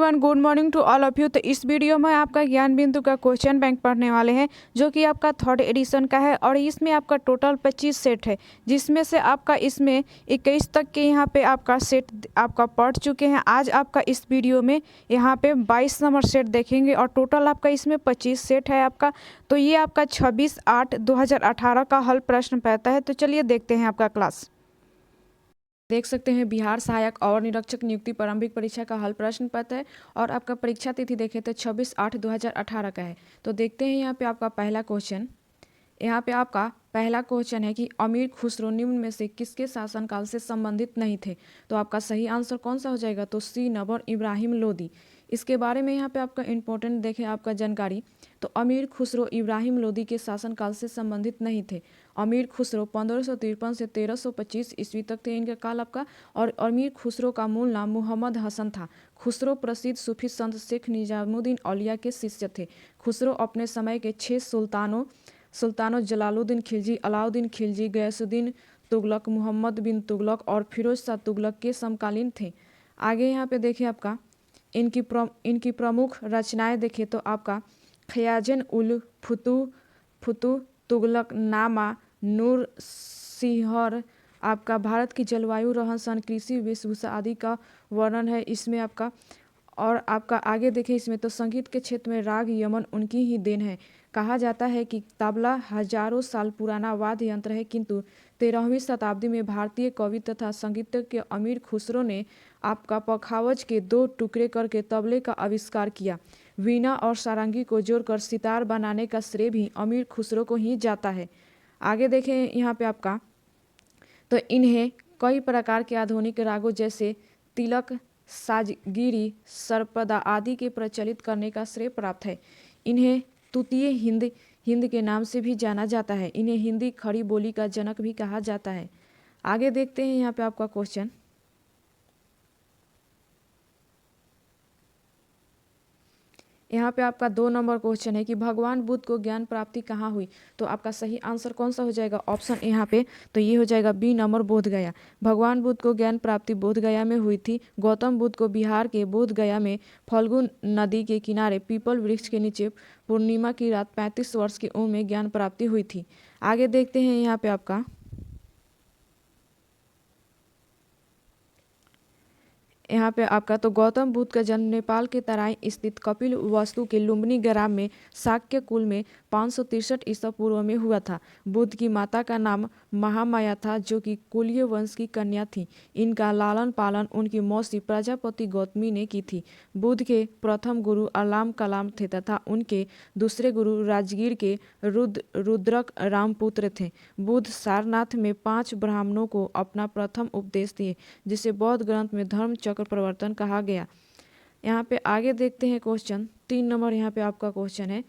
Everyone, good morning to all of you. तो इस video में आपका ज्ञान बिंदु का क्वेश्चन बैंक पढ़ने वाले हैं, जो कि आपका थर्ड एडिशन का है और इसमें आपका टोटल 25 सेट है, जिसमें से आपका इसमें 21 तक के यहाँ पे आपका सेट आपका पढ़ चुके हैं। आज आपका इस वीडियो में यहाँ पे 22 नंबर सेट देखेंगे और टोटल आपका इसमें 25 सेट है आपका। तो ये आपका 26/8/2018 का हल प्रश्न पड़ता है। तो चलिए देखते हैं आपका क्लास। देख सकते हैं बिहार सहायक और निरीक्षक नियुक्ति प्रारंभिक परीक्षा का हल प्रश्न पत्र है और आपका परीक्षा तिथि देखें तो 26/8/2018 का है। तो देखते हैं यहाँ पे आपका पहला क्वेश्चन। यहाँ पे आपका पहला क्वेश्चन है कि अमीर खुसरो निम्न में से किसके शासनकाल से संबंधित नहीं थे। तो आपका सही आंसर कौन सा हो जाएगा? तो सी नंबर, इब्राहिम लोदी। इसके बारे में यहाँ पे आपका इंपॉर्टेंट देखें आपका जानकारी। तो अमीर खुसरो इब्राहिम लोदी के शासनकाल से संबंधित नहीं थे। अमीर खुसरो 1553 से 1325 ईस्वी तक थे इनका काल आपका। और अमीर खुसरो का मूल नाम मोहम्मद हसन था। खुसरो प्रसिद्ध सूफी संत शेख निजामुद्दीन औलिया के शिष्य थे। खुसरो अपने समय के 6 सुल्तानों जलालुद्दीन खिलजी, अलाउद्दीन खिलजी, गयासुद्दीन तुगलक, मोहम्मद बिन तुगलक और फिरोज शाह तुगलक के समकालीन थे। आगे यहाँ पे देखिए आपका इनकी प्रमुख रचनाएं देखें तो आपका खयाजन उल फुतू तुगलक नामा, नूर सिहर, आपका भारत की जलवायु, रहन सहन, कृषि, वेशभूषा आदि का वर्णन है इसमें आपका। और आपका आगे देखें इसमें तो संगीत के क्षेत्र में राग यमन उनकी ही देन है। कहा जाता है कि तबला हजारों साल पुराना वाद्य यंत्र है, किंतु 13वीं शताब्दी में भारतीय कवि तथा संगीतज्ञ के अमीर खुसरो ने आपका पखावज के 2 टुकड़े करके तबले का आविष्कार किया। वीणा और सारंगी को जोड़कर सितार बनाने का श्रेय भी अमीर खुसरो को ही जाता है। आगे देखें यहाँ पे आपका तो इन्हें कई प्रकार के आधुनिक रागों जैसे तिलक, साजगिरी, सरपदा आदि के प्रचलित करने का श्रेय प्राप्त है। इन्हें तृतीय हिंद के नाम से भी जाना जाता है। इन्हें हिंदी खड़ी बोली का जनक भी कहा जाता है। आगे देखते हैं यहाँ पे आपका क्वेश्चन। यहाँ पे आपका 2 नंबर क्वेश्चन है कि भगवान बुद्ध को ज्ञान प्राप्ति कहाँ हुई। तो आपका सही आंसर कौन सा हो जाएगा? ऑप्शन यहाँ पे तो ये हो जाएगा बी नंबर, बोध गया। भगवान बुद्ध को ज्ञान प्राप्ति बोध गया में हुई थी। गौतम बुद्ध को बिहार के बोध गया में फल्गु नदी के किनारे पीपल वृक्ष के नीचे पूर्णिमा की रात 35 वर्ष की उम्र में ज्ञान प्राप्ति हुई थी। आगे देखते हैं यहाँ पे आपका यहाँ पे आपका तो गौतम बुद्ध का जन्म नेपाल के तराई स्थित कपिल वस्तु के लुम्बिनी ग्राम में शाक्य कुल में 563 ईसा पूर्व में हुआ था। बुद्ध की माता का नाम महामाया था, जो कि कुलीय वंश की कन्या थी। इनका लालन पालन उनकी मौसी प्रजापति गौतमी ने की थी। बुद्ध के प्रथम गुरु अलाम कलाम थे तथा उनके दूसरे गुरु राजगीर के रुद्रक रामपुत्र थे। बुद्ध सारनाथ में 5 ब्राह्मणों को अपना प्रथम उपदेश दिए, जिसे बौद्ध ग्रंथ में धर्म चक्र प्रवर्तन कहा गया। यहाँ पे आगे देखते हैं क्वेश्चन 3 नंबर। यहाँ पे आपका क्वेश्चन है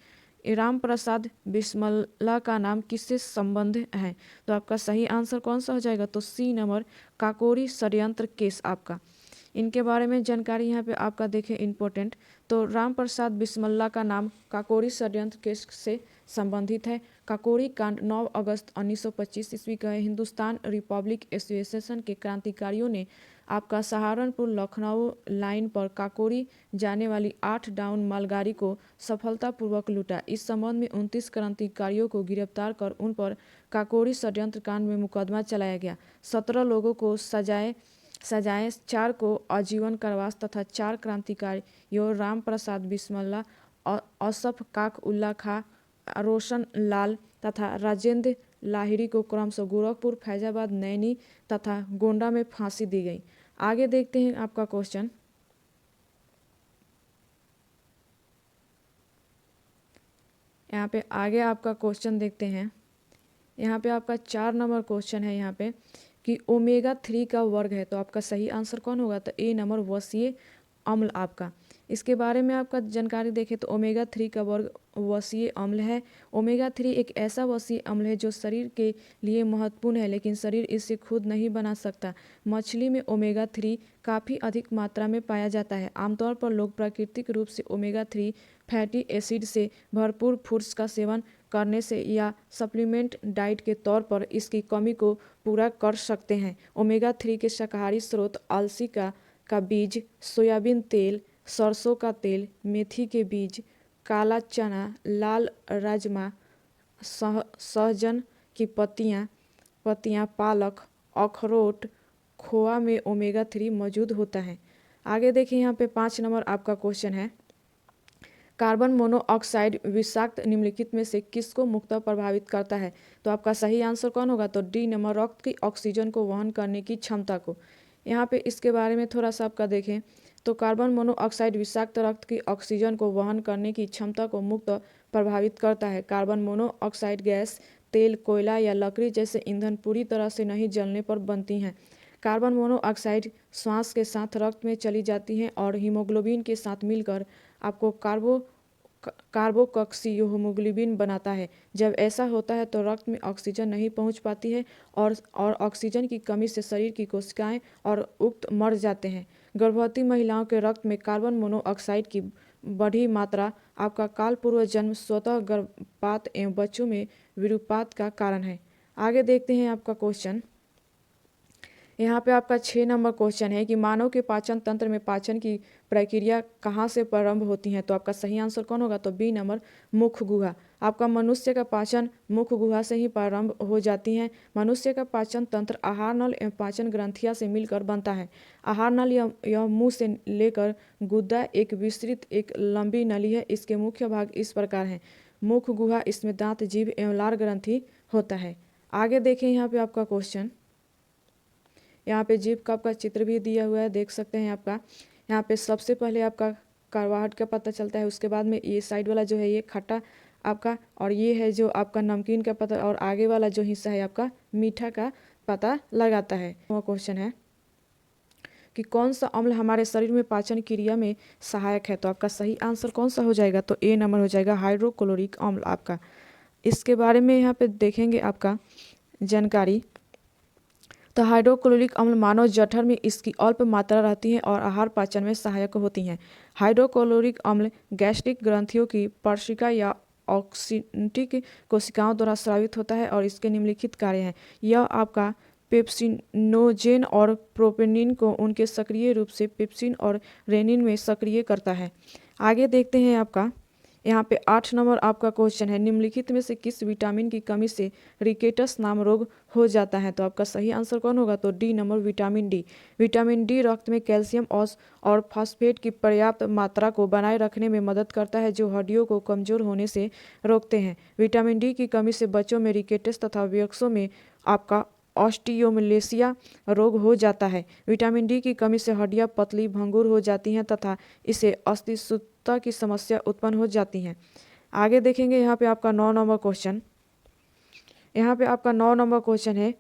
राम प्रसाद बिस्मिल्लाह का नाम किससे संबंध है। तो आपका सही आंसर कौन सा हो जाएगा? तो सी नंबर, काकोरी षड्यंत्र केस आपका। इनके बारे में जानकारी यहाँ पे आपका देखें इंपॉर्टेंट। तो राम प्रसाद बिस्मिल्लाह का नाम काकोरी षड्यंत्र केस से संबंधित है। काकोरी कांड 9 अगस्त 1925 ईस्वी का है। हिंदुस्तान रिपब्लिक एसोसिएशन के क्रांतिकारियों ने आपका सहारनपुर लखनऊ लाइन पर काकोरी जाने वाली 8 डाउन मालगाड़ी को सफलतापूर्वक लूटा। इस संबंध में 29 क्रांतिकारियों को गिरफ्तार कर उन पर काकोरी षड्यंत्र कांड में मुकदमा चलाया गया। 17 लोगों को सजाए 4 को आजीवन कारावास तथा 4 क्रांतिकारियों राम प्रसाद बिस्मिल्लाह, असफ काक उल्ला खां, रोशन लाल तथा राजेंद्र लाहिड़ी को क्रमशः गोरखपुर, फैजाबाद, नैनी तथा गोंडा में फांसी दी गई। आगे देखते हैं आपका क्वेश्चन। यहाँ पे आगे आपका क्वेश्चन देखते हैं। यहाँ पे आपका 4 नंबर क्वेश्चन है यहाँ पे कि ओमेगा 3 का वर्ग है। तो आपका सही आंसर कौन होगा? तो ए नंबर, वसीय अम्ल आपका। इसके बारे में आपका जानकारी देखें तो ओमेगा 3 का वर्ग वसीय अम्ल है। ओमेगा 3 एक ऐसा वसीय अम्ल है जो शरीर के लिए महत्वपूर्ण है, लेकिन शरीर इसे खुद नहीं बना सकता। मछली में ओमेगा 3 काफ़ी अधिक मात्रा में पाया जाता है। आमतौर पर लोग प्राकृतिक रूप से ओमेगा 3 फैटी एसिड से भरपूर फूड्स का सेवन करने से या सप्लीमेंट डाइट के तौर पर इसकी कमी को पूरा कर सकते हैं। ओमेगा 3 के शाकाहारी स्रोत अलसी का बीज, सोयाबीन तेल, सरसों का तेल, मेथी के बीज, काला चना, लाल राजमा, सहजन की पत्तियाँ, पालक, अखरोट, खोआ में ओमेगा 3 मौजूद होता है। आगे देखिए यहाँ पे 5 नंबर आपका क्वेश्चन है, कार्बन मोनोऑक्साइड विषाक्त निम्नलिखित में से किसको मुख्यतः प्रभावित करता है? तो आपका सही आंसर कौन होगा? तो डी नंबर, रक्त की ऑक्सीजन को वहन करने की क्षमता को। यहाँ पे इसके बारे में थोड़ा सा आपका देखें तो कार्बन मोनोऑक्साइड विषाक्त रक्त की ऑक्सीजन को वहन करने की क्षमता को मुख्यतः प्रभावित करता है। कार्बन मोनोऑक्साइड गैस तेल, कोयला या लकड़ी जैसे ईंधन पूरी तरह से नहीं जलने पर बनती हैं। कार्बन मोनोऑक्साइड श्वास के साथ रक्त में चली जाती हैं और हीमोग्लोबिन के साथ मिलकर आपको कार्बोक्सी बनाता है। जब ऐसा होता है तो रक्त में ऑक्सीजन नहीं पहुंच पाती है और ऑक्सीजन की कमी से शरीर की कोशिकाएं और उक्त मर जाते हैं। गर्भवती महिलाओं के रक्त में कार्बन मोनोऑक्साइड की बढ़ी मात्रा आपका काल पूर्व जन्म, स्वतः गर्भपात एवं बच्चों में विरूपात का कारण है। आगे देखते हैं आपका क्वेश्चन। यहाँ पे आपका 6 नंबर क्वेश्चन है कि मानव के पाचन तंत्र में पाचन की प्रक्रिया कहाँ से प्रारंभ होती है? तो आपका सही आंसर कौन होगा? तो बी नंबर, मुख गुहा। आपका मनुष्य का पाचन मुख गुहा से ही प्रारंभ हो जाती है। मनुष्य का पाचन तंत्र आहार नल एवं पाचन ग्रंथियाँ से मिलकर बनता है। आहार नल यह मुँह से लेकर गुदा एक विस्तृत एक लंबी नली है। इसके मुख्य भाग इस प्रकार हैं। मुख गुहा, इसमें दांत, जीभ एवं लार ग्रंथि होता है। आगे देखें यहाँ पे आपका क्वेश्चन। यहाँ पे जीभ का आपका चित्र भी दिया हुआ है, देख सकते हैं आपका। यहाँ पे सबसे पहले आपका कार्बोहाइड्रेट का पता चलता है, उसके बाद में ये साइड वाला जो है ये खट्टा आपका, और ये है जो आपका नमकीन का पता, और आगे वाला जो हिस्सा है आपका मीठा का पता लगाता है। वो क्वेश्चन है कि कौन सा अम्ल हमारे शरीर में पाचन क्रिया में सहायक है? तो आपका सही आंसर कौन सा हो जाएगा? तो ए नंबर हो जाएगा, हाइड्रोक्लोरिक अम्ल आपका। इसके बारे में यहाँ पे देखेंगे आपका जानकारी। तो हाइड्रोक्लोरिक अम्ल मानव जठर में इसकी अल्प मात्रा रहती है और आहार पाचन में सहायक होती हैं। हाइड्रोक्लोरिक अम्ल गैस्ट्रिक ग्रंथियों की पर्शिका या ऑक्सीटिक कोशिकाओं द्वारा स्रावित होता है और इसके निम्नलिखित कार्य हैं। यह आपका पेप्सिनोजेन और प्रोपेनिन को उनके सक्रिय रूप से पेप्सिन और रेनिन में सक्रिय करता है। आगे देखते हैं आपका यहाँ पे 8 नंबर आपका क्वेश्चन है, निम्नलिखित में से किस विटामिन की कमी से रिकेटस नाम रोग हो जाता है? तो आपका सही आंसर कौन होगा? तो D number, vitamin D. Vitamin D रक्त में कैल्शियम और फास्फेट की पर्याप्त मात्रा को बनाए रखने में मदद करता है, जो हड्डियों को कमजोर होने से रोकते हैं। विटामिन डी की कमी से बच्चों में रिकेटस तथा वयस्कों में आपका ऑस्टियोमलेसिया रोग हो जाता है। विटामिन डी की कमी से हड्डियां पतली भंगुर हो जाती हैं तथा इससे अस्थिसूत्रता की समस्या उत्पन्न हो जाती हैं। आगे देखेंगे यहाँ पे आपका 9 नंबर क्वेश्चन। यहाँ पे आपका 9 नंबर क्वेश्चन है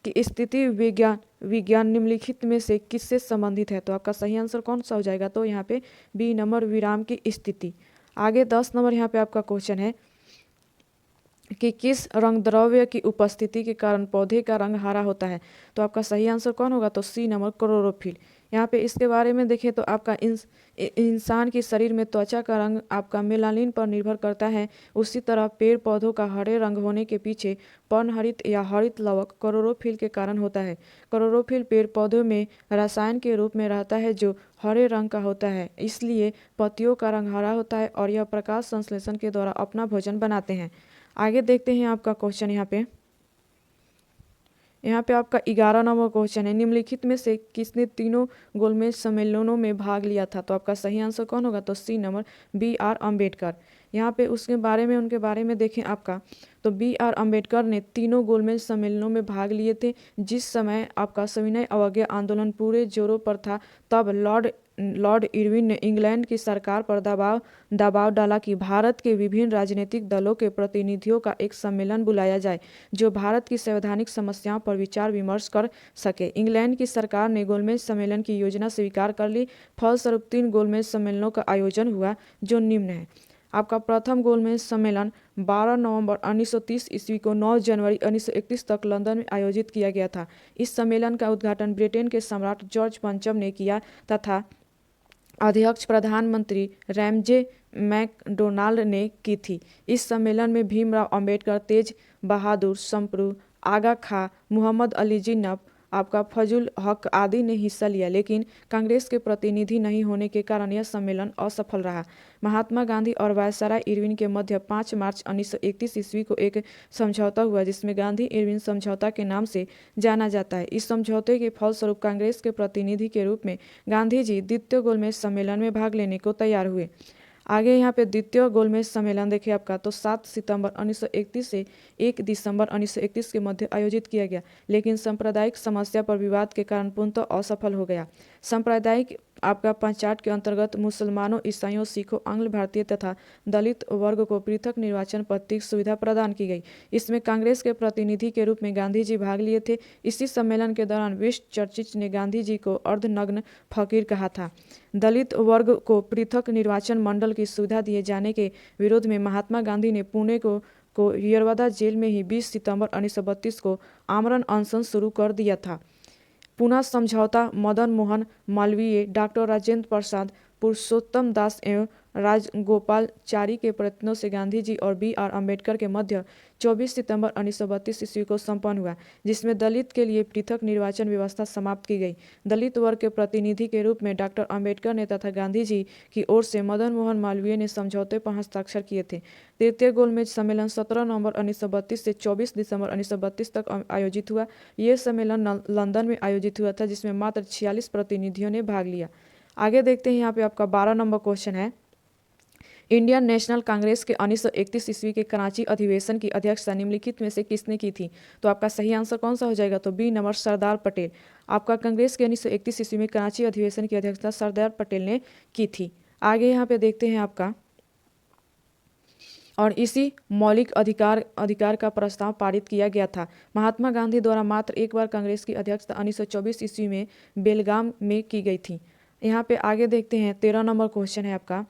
कि स्थिति विज्ञान निम्नलिखित में से किससे संबंधित है? तो आपका सही आंसर कौन सा हो जाएगा? तो यहाँ पे बी नंबर, विराम की स्थिति। आगे 10 नंबर यहाँ पे आपका क्वेश्चन है कि किस रंग द्रव्य की उपस्थिति के कारण पौधे का रंग हरा होता है? तो आपका सही आंसर कौन होगा? तो सी नंबर, क्लोरोफिल। यहाँ पे इसके बारे में देखें तो आपका इंसान के शरीर में त्वचा का रंग आपका मेलानिन पर निर्भर करता है। उसी तरह पेड़ पौधों का हरे रंग होने के पीछे पर्णहरित या हरित लवक क्लोरोफिल के कारण होता है। क्लोरोफिल पेड़ पौधों में रसायन के रूप में रहता है जो हरे रंग का होता है, इसलिए पत्तियों का रंग हरा होता है और यह प्रकाश संश्लेषण के द्वारा अपना भोजन बनाते हैं। आगे देखते हैं आपका क्वेश्चन। यहाँ पे आपका 11 नंबर क्वेश्चन है, निम्नलिखित में से किसने तीनों गोलमेज सम्मेलनों में भाग लिया था? तो आपका सही आंसर कौन होगा? तो सी नंबर, B.R. अम्बेडकर। यहाँ पे उनके बारे में देखें आपका, तो B.R. अम्बेडकर ने तीनों गोलमेज सम्मेलनों में भाग लिए थे। जिस समय आपका सविनय अवज्ञा आंदोलन पूरे जोरों पर था, तब लॉर्ड इरविन ने इंग्लैंड की सरकार पर दबाव डाला कि भारत के विभिन्न राजनीतिक दलों के प्रतिनिधियों का एक सम्मेलन बुलाया जाए जो भारत की संवैधानिक समस्याओं पर विचार विमर्श कर सके। इंग्लैंड की सरकार ने गोलमेज सम्मेलन की योजना स्वीकार कर ली। फलस्वरूप 3 गोलमेज सम्मेलनों का आयोजन हुआ जो निम्न है। आपका प्रथम गोलमेज सम्मेलन 12 नवंबर 1930 ईस्वी को 9 जनवरी 1931 तक लंदन में आयोजित किया गया था। इस सम्मेलन का उद्घाटन ब्रिटेन के सम्राट जॉर्ज पंचम ने किया तथा अध्यक्ष प्रधानमंत्री रैमजे मैकडोनाल्ड ने की थी। इस सम्मेलन में भीमराव अंबेडकर, तेज बहादुर सप्रू, आगा खां, मोहम्मद अली जिन्ना, आपका फजल हक आदि ने हिस्सा लिया, लेकिन कांग्रेस के प्रतिनिधि नहीं होने के कारण यह सम्मेलन असफल रहा। महात्मा गांधी और वायसराय इरविन के मध्य 5 मार्च 1931 ईस्वी को एक समझौता हुआ, जिसमें गांधी इरविन समझौता के नाम से जाना जाता है। इस समझौते के फलस्वरूप कांग्रेस के प्रतिनिधि के रूप में गांधी जी द्वितीय गोलमेज सम्मेलन में भाग लेने को तैयार हुए। आगे यहाँ पे द्वितीय गोलमेज सम्मेलन देखिए आपका, तो 7 सितंबर 1931 से 1 दिसंबर 1931 के मध्य आयोजित किया गया, लेकिन सांप्रदायिक समस्या पर विवाद के कारण पूर्णतः असफल हो गया। सांप्रदायिक आपका पंचायत के अंतर्गत मुसलमानों, ईसाइयों, सिखों, आंग्ल भारतीय तथा दलित वर्ग को पृथक निर्वाचन पद्धति सुविधा प्रदान की गई। इसमें कांग्रेस के प्रतिनिधि के रूप में गांधी जी भाग लिए थे। इसी सम्मेलन के दौरान वेस्ट चर्चिल ने गांधी जी को अर्धनग्न फकीर कहा था। दलित वर्ग को पृथक निर्वाचन मंडल की सुविधा दिए जाने के विरोध में महात्मा गांधी ने पुणे को यरवदा जेल में ही 20 सितंबर 1932 को आमरण अनशन शुरू कर दिया था। पुनः समझौता मदन मोहन मालवीय, डॉक्टर राजेंद्र प्रसाद, पुरुषोत्तम दास एवं राजगोपालचारी के प्रयत्नों से गांधी जी और B.R. अम्बेडकर के मध्य 24 सितंबर 1932 ईस्वी को संपन्न हुआ, जिसमें दलित के लिए पृथक निर्वाचन व्यवस्था समाप्त की गई। दलित वर्ग के प्रतिनिधि के रूप में डॉक्टर अम्बेडकर ने तथा गांधी जी की ओर से मदन मोहन मालवीय ने समझौते पर हस्ताक्षर किए थे। तृतीय गोलमेज सम्मेलन 17 नवंबर 1932 से 24 दिसंबर 1932 तक आयोजित हुआ। यह सम्मेलन लंदन में आयोजित हुआ था, जिसमें मात्र 46 प्रतिनिधियों ने भाग लिया। आगे देखते हैं, यहाँ पे आपका 12 नंबर क्वेश्चन है, इंडियन नेशनल कांग्रेस के 1931 ईस्वी के कराची अधिवेशन की अध्यक्षता निम्नलिखित में से किसने की थी? तो आपका सही आंसर कौन सा हो जाएगा? तो बी नंबर सरदार पटेल। आपका कांग्रेस के 1931 ईस्वी में कराची अधिवेशन की अध्यक्षता सरदार पटेल ने की थी। आगे यहाँ पे देखते हैं आपका, और इसी मौलिक अधिकार का प्रस्ताव पारित किया गया था। महात्मा गांधी द्वारा मात्र एक बार कांग्रेस की अध्यक्षता 1924 ईस्वी में बेलगाम में की गई थी। यहाँ पे आगे देखते हैं, 13 नंबर क्वेश्चन है आपका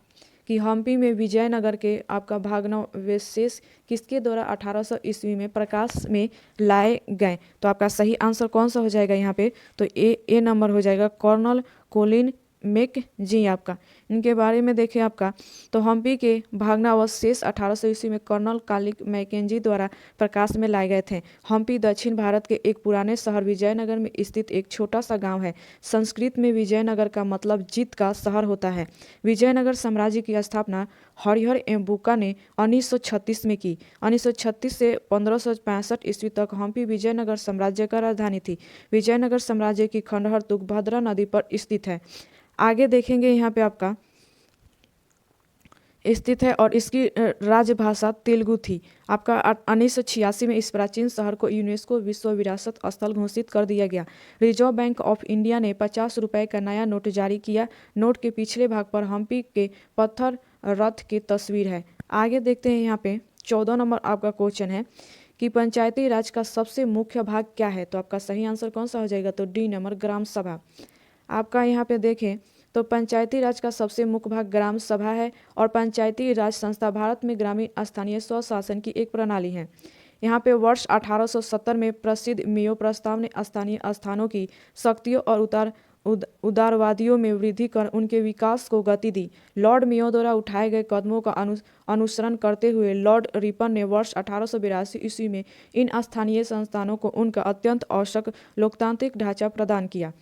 कि हम्पी में विजयनगर के आपका भग्नावशेष किसके द्वारा 1800 ईस्वी में प्रकाश में लाए गए? तो आपका सही आंसर कौन सा हो जाएगा यहाँ पे? तो ए नंबर हो जाएगा, कर्नल कोलिन मैकेंजी। आपका इनके बारे में देखें आपका, तो हम्पी के भग्नावशेष 1800 ईस्वी में कर्नल कोलिन मैकेंजी द्वारा प्रकाश में लाए गए थे। हम्पी दक्षिण भारत के एक पुराने शहर विजयनगर में स्थित एक छोटा सा गांव है। संस्कृत में विजयनगर का मतलब जीत का शहर होता है। विजयनगर साम्राज्य की स्थापना हरिहर एवं बुक्का ने 1936 में की। 1936 से 1565 ईस्वी तक हम्पी विजयनगर साम्राज्य का राजधानी थी। विजयनगर साम्राज्य की खंडहर तुंगभद्रा नदी पर स्थित है। आगे देखेंगे, यहाँ पे आपका स्थित है और इसकी राजभाषा तेलुगु थी। आपका 1986 में इस प्राचीन शहर को यूनेस्को विश्व विरासत स्थल घोषित कर दिया गया। रिजर्व बैंक ऑफ इंडिया ने 50 रुपए का नया नोट जारी किया। नोट के पिछले भाग पर हम्पी के पत्थर रथ की तस्वीर है। आगे देखते हैं, यहाँ पे 14 नंबर आपका क्वेश्चन है कि पंचायती राज का सबसे मुख्य भाग क्या है? तो आपका सही आंसर कौन सा हो जाएगा? तो डी नंबर ग्राम सभा। आपका यहाँ पे देखें तो पंचायती राज का सबसे मुख्य भाग ग्राम सभा है और पंचायती राज संस्था भारत में ग्रामीण स्थानीय स्वशासन की एक प्रणाली है। यहाँ पे वर्ष 1870 में प्रसिद्ध मेयो प्रस्ताव ने स्थानीय स्थानों की शक्तियों और उदारवादियों में वृद्धि कर उनके विकास को गति दी। लॉर्ड मेयो द्वारा उठाए गए कदमों का अनुसरण करते हुए लॉर्ड रिपन ने वर्ष 1882 ईस्वी में इन स्थानीय संस्थानों को उनका अत्यंत आवश्यक लोकतांत्रिक ढांचा प्रदान किया।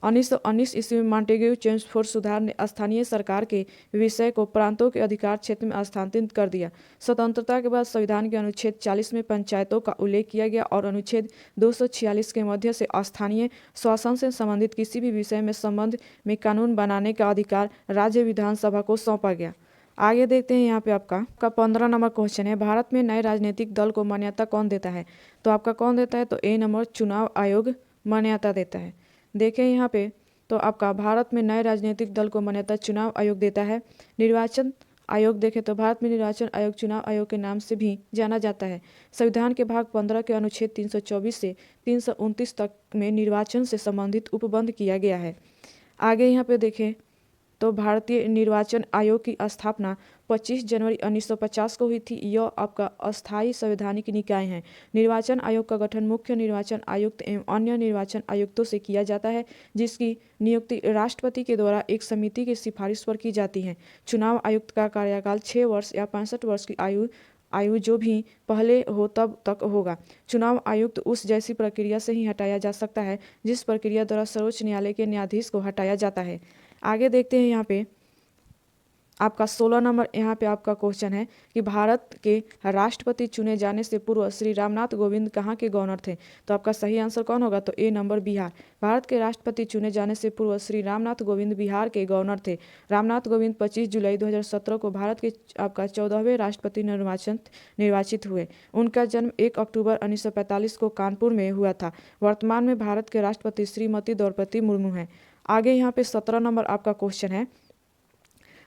1919 ईस्वी में मॉन्टेग्यू चेम्सफोर्ड सुधार ने स्थानीय सरकार के विषय को प्रांतों के अधिकार क्षेत्र में स्थानांतरित कर दिया। स्वतंत्रता के बाद संविधान के अनुच्छेद 40 में पंचायतों का उल्लेख किया गया और अनुच्छेद 246 के मध्य से स्थानीय शासन से संबंधित किसी भी विषय में संबंध में कानून बनाने का अधिकार राज्य विधानसभा को सौंपा गया। आगे देखते हैं, यहाँ पे आपका 15 नंबर क्वेश्चन है, भारत में नए राजनीतिक दल को मान्यता कौन देता है? तो आपका कौन देता है? तो ए नंबर चुनाव आयोग मान्यता देता है। देखें यहाँ पे तो आपका भारत में नए राजनीतिक दल को मान्यता चुनाव आयोग देता है। निर्वाचन आयोग देखें तो भारत में निर्वाचन आयोग चुनाव आयोग के नाम से भी जाना जाता है। संविधान के भाग 15 के अनुच्छेद 324 से 329 तक में निर्वाचन से संबंधित उपबंध किया गया है। आगे यहाँ पे देखें तो भारतीय निर्वाचन आयोग की स्थापना 25 जनवरी 1950 को हुई थी। यह आपका अस्थायी संवैधानिक निकाय है। निर्वाचन आयोग का गठन मुख्य निर्वाचन आयुक्त एवं अन्य निर्वाचन आयुक्तों से किया जाता है, जिसकी नियुक्ति राष्ट्रपति के द्वारा एक समिति की सिफारिश पर की जाती है। चुनाव आयुक्त का कार्यकाल 6 वर्ष या 65 वर्ष की आयु आयु जो भी पहले हो तब तक होगा। चुनाव आयुक्त उस जैसी प्रक्रिया से ही हटाया जा सकता है जिस प्रक्रिया द्वारा सर्वोच्च न्यायालय के न्यायाधीश को हटाया जाता है। आगे देखते हैं यहाँ पे आपका 16 नंबर यहाँ पे आपका क्वेश्चन है कि भारत के राष्ट्रपति चुने जाने से पूर्व श्री रामनाथ कोविंद कहाँ के गवर्नर थे। तो आपका सही आंसर कौन होगा, तो ए नंबर बिहार। भारत के राष्ट्रपति चुने जाने से पूर्व श्री रामनाथ कोविंद बिहार के गवर्नर थे। रामनाथ कोविंद 25 जुलाई 2017 को भारत के आपका 14वें राष्ट्रपति निर्वाचित हुए। उनका जन्म 1 अक्टूबर 1945 को कानपुर में हुआ था। वर्तमान में भारत के राष्ट्रपति श्रीमती द्रौपदी मुर्मू हैं। आगे यहाँ पे 17 नंबर आपका क्वेश्चन है,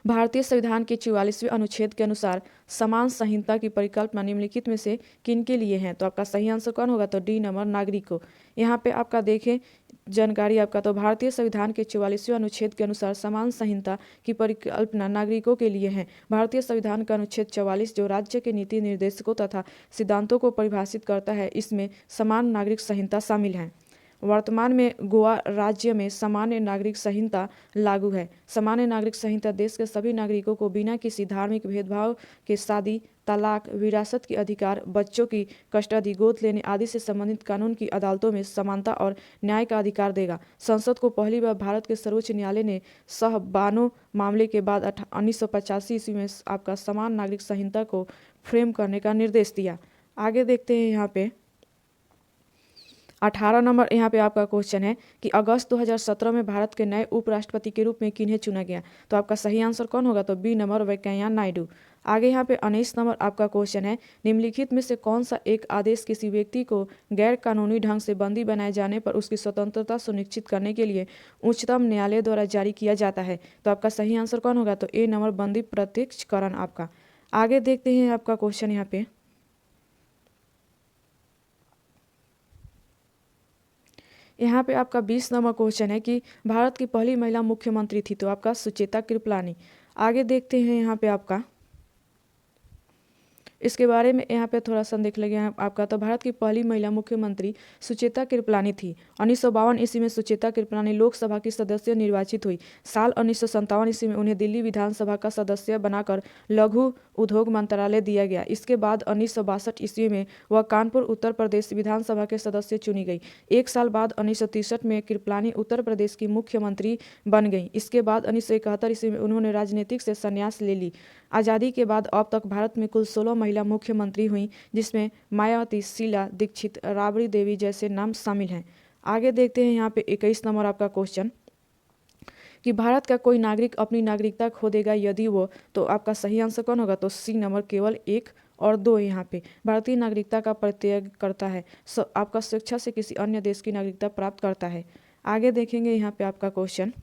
भारतीय संविधान के 44वें अनुच्छेद के अनुसार समान संहिता की परिकल्पना निम्नलिखित में से किन के लिए है। तो आपका सही आंसर कौन होगा, तो डी नंबर नागरिकों। यहाँ पे आपका देखें जानकारी आपका, तो भारतीय संविधान के 44वें अनुच्छेद के अनुसार समान संहिता की परिकल्पना नागरिकों के लिए है। भारतीय संविधान का अनुच्छेद 44 जो राज्य के नीति निर्देशकों तथा सिद्धांतों को परिभाषित करता है, इसमें समान नागरिक संहिता शामिल है। वर्तमान में गोवा राज्य में सामान्य नागरिक संहिता लागू है। सामान्य नागरिक संहिता देश के सभी नागरिकों को बिना किसी धार्मिक भेदभाव के शादी, तलाक, विरासत के अधिकार, बच्चों की कस्टडी, गोद लेने आदि से संबंधित कानून की अदालतों में समानता और न्याय का अधिकार देगा। संसद को पहली बार भारत के सर्वोच्च न्यायालय ने 52 मामले के बाद 1985 ईस्वी में आपका समान नागरिक संहिता को फ्रेम करने का निर्देश दिया। आगे देखते हैं यहाँ पे 18 नंबर यहाँ पे आपका क्वेश्चन है कि अगस्त 2017 में भारत के नए उपराष्ट्रपति के रूप में किन्हें चुना गया। तो आपका सही आंसर कौन होगा, तो बी नंबर वेंकैया नायडू। आगे यहाँ पे 19 नंबर आपका क्वेश्चन है, निम्नलिखित में से कौन सा एक आदेश किसी व्यक्ति को गैर कानूनी ढंग से बंदी बनाए जाने पर उसकी स्वतंत्रता सुनिश्चित करने के लिए उच्चतम न्यायालय द्वारा जारी किया जाता है। तो आपका सही आंसर कौन होगा, तो ए नंबर बंदी प्रत्यक्षकरण आपका। आगे देखते हैं आपका क्वेश्चन यहाँ पे यहाँ पे आपका 20 नंबर क्वेश्चन है कि भारत की पहली महिला मुख्यमंत्री थी। तो आपका सुचेता कृपलानी। आगे देखते हैं यहाँ पे आपका इसके बारे में यहाँ पे थोड़ा सा देख लेंगे आपका, तो भारत की पहली महिला मुख्यमंत्री सुचेता कृपलानी थी। 1952 ईस्वी में सुचेता कृपलानी लोकसभा की सदस्य निर्वाचित हुई। साल 1957 ईस्वी में उन्हें दिल्ली विधानसभा का सदस्य बनाकर लघु उद्योग मंत्रालय दिया गया। इसके बाद 1962 ईस्वी में वह कानपुर उत्तर प्रदेश विधानसभा के सदस्य चुनी गई। एक साल बाद 1963 में कृपलानी उत्तर प्रदेश की मुख्यमंत्री बन गई। इसके बाद 1971 ईस्वी में उन्होंने राजनीतिक से संन्यास ले ली। आज़ादी के बाद अब तक भारत में कुल 16 महिला मुख्यमंत्री हुई, जिसमें मायावती, शीला दीक्षित, राबड़ी देवी जैसे नाम शामिल हैं। आगे देखते हैं यहाँ पे 21 नंबर आपका क्वेश्चन कि भारत का कोई नागरिक अपनी नागरिकता खो देगा यदि वो, तो आपका सही आंसर कौन होगा, तो सी नंबर केवल 1 और 2 यहाँ पे भारतीय नागरिकता का परित्याग करता है, आपका स्वेच्छा से किसी अन्य देश की नागरिकता प्राप्त करता है। आगे देखेंगे यहाँ पे आपका क्वेश्चन,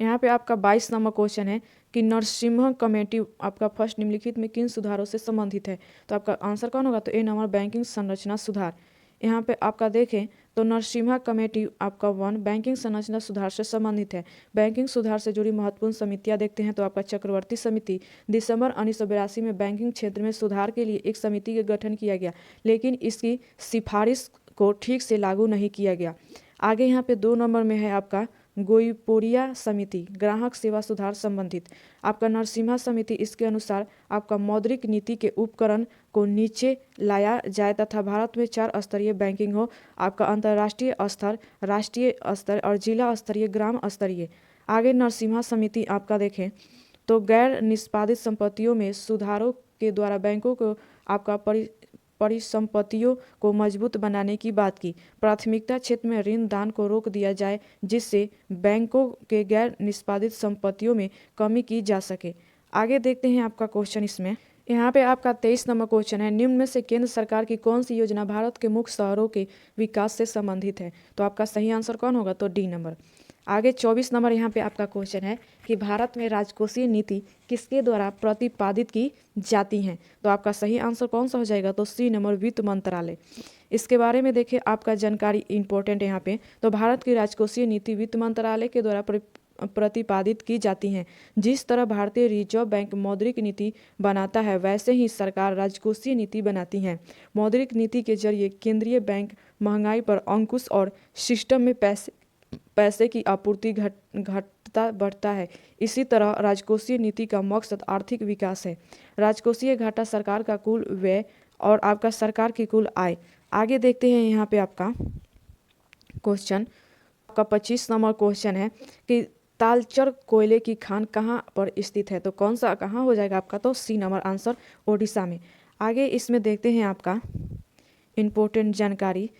यहाँ पे आपका 22 नंबर क्वेश्चन है कि नरसिम्हा कमेटी आपका फर्स्ट निम्नलिखित में किन सुधारों से संबंधित है। तो आपका आंसर कौन होगा, तो ए नंबर बैंकिंग संरचना सुधार। यहाँ पे आपका देखें तो नरसिम्हा कमेटी आपका 1 बैंकिंग संरचना सुधार से संबंधित है। बैंकिंग सुधार से जुड़ी महत्वपूर्ण समितियाँ देखते हैं तो आपका चक्रवर्ती समिति। दिसंबर 1982 में बैंकिंग क्षेत्र में सुधार के लिए एक समिति का गठन किया गया, लेकिन इसकी सिफारिश को ठीक से लागू नहीं किया गया। आगे यहाँ पे 2 नंबर में है आपका गोईपोरिया समिति, ग्राहक सेवा सुधार संबंधित। आपका नरसिम्हा समिति इसके अनुसार आपका मौद्रिक नीति के उपकरण को नीचे लाया जाए तथा भारत में 4 स्तरीय बैंकिंग हो, आपका अंतर्राष्ट्रीय स्तर, राष्ट्रीय स्तर और जिला स्तरीय, ग्राम स्तरीय। आगे नरसिम्हा समिति आपका देखें तो गैर निष्पादित संपत्तियों में सुधारों के द्वारा बैंकों को आपका परिसंपत्तियों को मजबूत बनाने की बात की। प्राथमिकता क्षेत्र में ऋण दान को रोक दिया जाए जिससे बैंकों के गैर निष्पादित संपत्तियों में कमी की जा सके। आगे देखते हैं आपका क्वेश्चन, इसमें यहाँ पे आपका 23 नंबर क्वेश्चन है, निम्न में से केंद्र सरकार की कौन सी योजना भारत के मुख्य शहरों के विकास से संबंधित है। तो आपका सही आंसर कौन होगा, तो डी नंबर। आगे 24 नंबर यहाँ पे आपका क्वेश्चन है कि भारत में राजकोषीय नीति किसके द्वारा प्रतिपादित की जाती हैं। तो आपका सही आंसर कौन सा हो जाएगा, तो सी नंबर वित्त मंत्रालय। इसके बारे में देखिए आपका जानकारी इंपॉर्टेंट है यहाँ पे, तो भारत की राजकोषीय नीति वित्त मंत्रालय के द्वारा प्रतिपादित की जाती हैं। जिस तरह भारतीय रिजर्व बैंक मौद्रिक नीति बनाता है, वैसे ही सरकार राजकोषीय नीति बनाती है। मौद्रिक नीति के जरिए केंद्रीय बैंक महंगाई पर अंकुश और सिस्टम में पैसे की आपूर्ति स्वायत्तता बढ़ता है। इसी तरह राजकोषीय नीति का मकसद आर्थिक विकास है। राजकोषीय घाटा सरकार का कुल व्यय और आपका सरकार की कुल आय। आगे देखते हैं यहाँ पे आपका क्वेश्चन, आपका 25 नंबर क्वेश्चन है कि तालचर कोयले की खान कहाँ पर स्थित है। तो कौन सा कहाँ हो जाएगा आपका, तो सी नंबर आंसर, ओडिशा में। आगे इसमें देखते हैं आपका इम्पोर्टेंट जानकारी।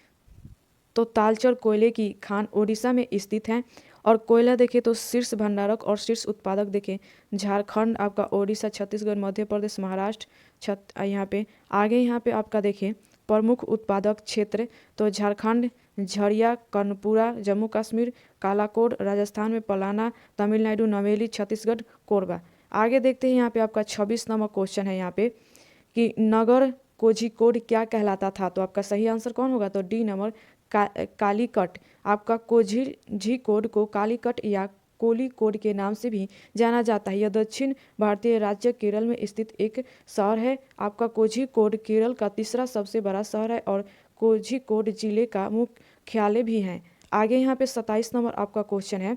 तो तालचर कोयले की खान ओडिशा में स्थित है और कोयला देखें तो शीर्ष भंडारक और शीर्ष उत्पादक देखें झारखंड, आपका ओडिशा, छत्तीसगढ़, मध्य प्रदेश, महाराष्ट्र, यहाँ पे आगे यहाँ पे आपका देखें प्रमुख उत्पादक क्षेत्र तो झारखंड झरिया, कर्णपुरा, जम्मू कश्मीर, कालाकोट, राजस्थान में पलाना, तमिलनाडु नवेली, छत्तीसगढ़ कोरबा। आगे देखते हैं यहाँ पे आपका 26 नंबर क्वेश्चन है यहाँ पे कि नगर कोझिकोड क्या कहलाता था। तो आपका सही आंसर कौन होगा, तो डी नंबर कालीकट। आपका कोझिकोड को कालीकट या कोलिकोड के नाम से भी जाना जाता है। यह दक्षिण भारतीय राज्य केरल में स्थित एक शहर है। आपका कोझिकोड केरल का तीसरा सबसे बड़ा शहर है और कोझिकोड जिले का मुख्यालय भी है। आगे यहाँ पे 27 नंबर आपका क्वेश्चन है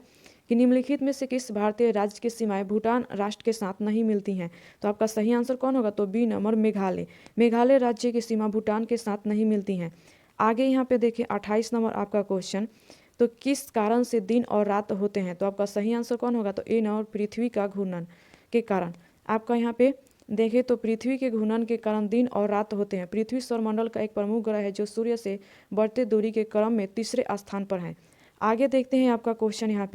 कि निम्नलिखित में से किस भारतीय राज्य की सीमाएं भूटान राष्ट्र के साथ नहीं मिलती हैं। तो आपका सही आंसर कौन होगा, तो बी नंबर मेघालय। मेघालय राज्य की सीमा भूटान के साथ नहीं मिलती हैं। आगे यहाँ पे देखें 28 नंबर आपका क्वेश्चन, तो किस कारण से दिन और रात होते हैं। तो आपका सही आंसर कौन होगा, तो ए नंबर पृथ्वी का घूर्णन के कारण। आपका यहाँ पे देखें तो पृथ्वी के घूर्णन के कारण दिन और रात होते हैं। पृथ्वी सौरमंडल का एक प्रमुख ग्रह है जो सूर्य से बढ़ते दूरी के क्रम में तीसरे स्थान पर है। आगे देखते हैं आपका क्वेश्चन यहाँ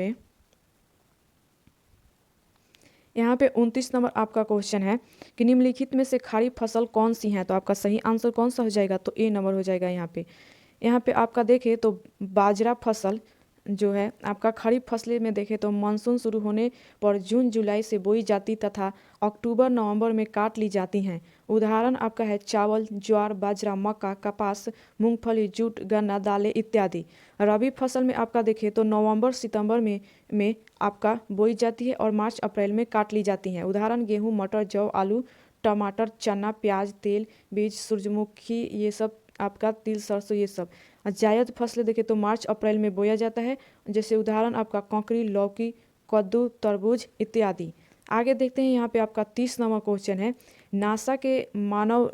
पे 29 नंबर आपका क्वेश्चन है कि निम्नलिखित में से खरीफ फसल कौन सी है। तो आपका सही आंसर कौन सा हो जाएगा, तो ए नंबर हो जाएगा। यहाँ पे आपका देखें तो बाजरा फसल जो है आपका खरीफ फसलें में देखें तो मानसून शुरू होने पर जून जुलाई से बोई जाती तथा अक्टूबर नवंबर में काट ली जाती हैं। उदाहरण आपका है चावल, ज्वार, बाजरा, मक्का, कपास, मूंगफली, जूट, गन्ना, दालें इत्यादि। रबी फसल में आपका देखें तो नवंबर सितंबर में आपका बोई जाती है और मार्च अप्रैल में काट ली जाती हैं। उदाहरण गेहूँ, मटर, जौ, आलू, टमाटर, चना, प्याज, तेल बीज, सूरजमुखी, ये सब आपका तिल, सरसों, ये सब। जायद फसलें देखें तो मार्च अप्रैल में बोया जाता है, जैसे उदाहरण आपका ककड़ी, लौकी, कद्दू, तरबूज इत्यादि। आगे देखते हैं यहाँ पे आपका 30 नंबर क्वेश्चन है, नासा के मानव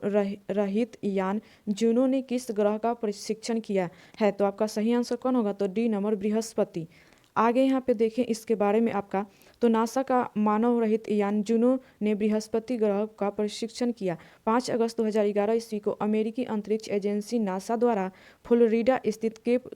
रहित यान जूनो ने किस ग्रह का परीक्षण किया है। तो आपका सही आंसर कौन होगा, तो डी नंबर बृहस्पति। आगे यहाँ पे देखें इसके बारे में आपका, तो नासा का मानव रहित यान जूनो ने बृहस्पति ग्रह का परीक्षण किया। 5 अगस्त 2011 ईस्वी को अमेरिकी अंतरिक्ष एजेंसी नासा द्वारा फ्लोरिडा स्थित केप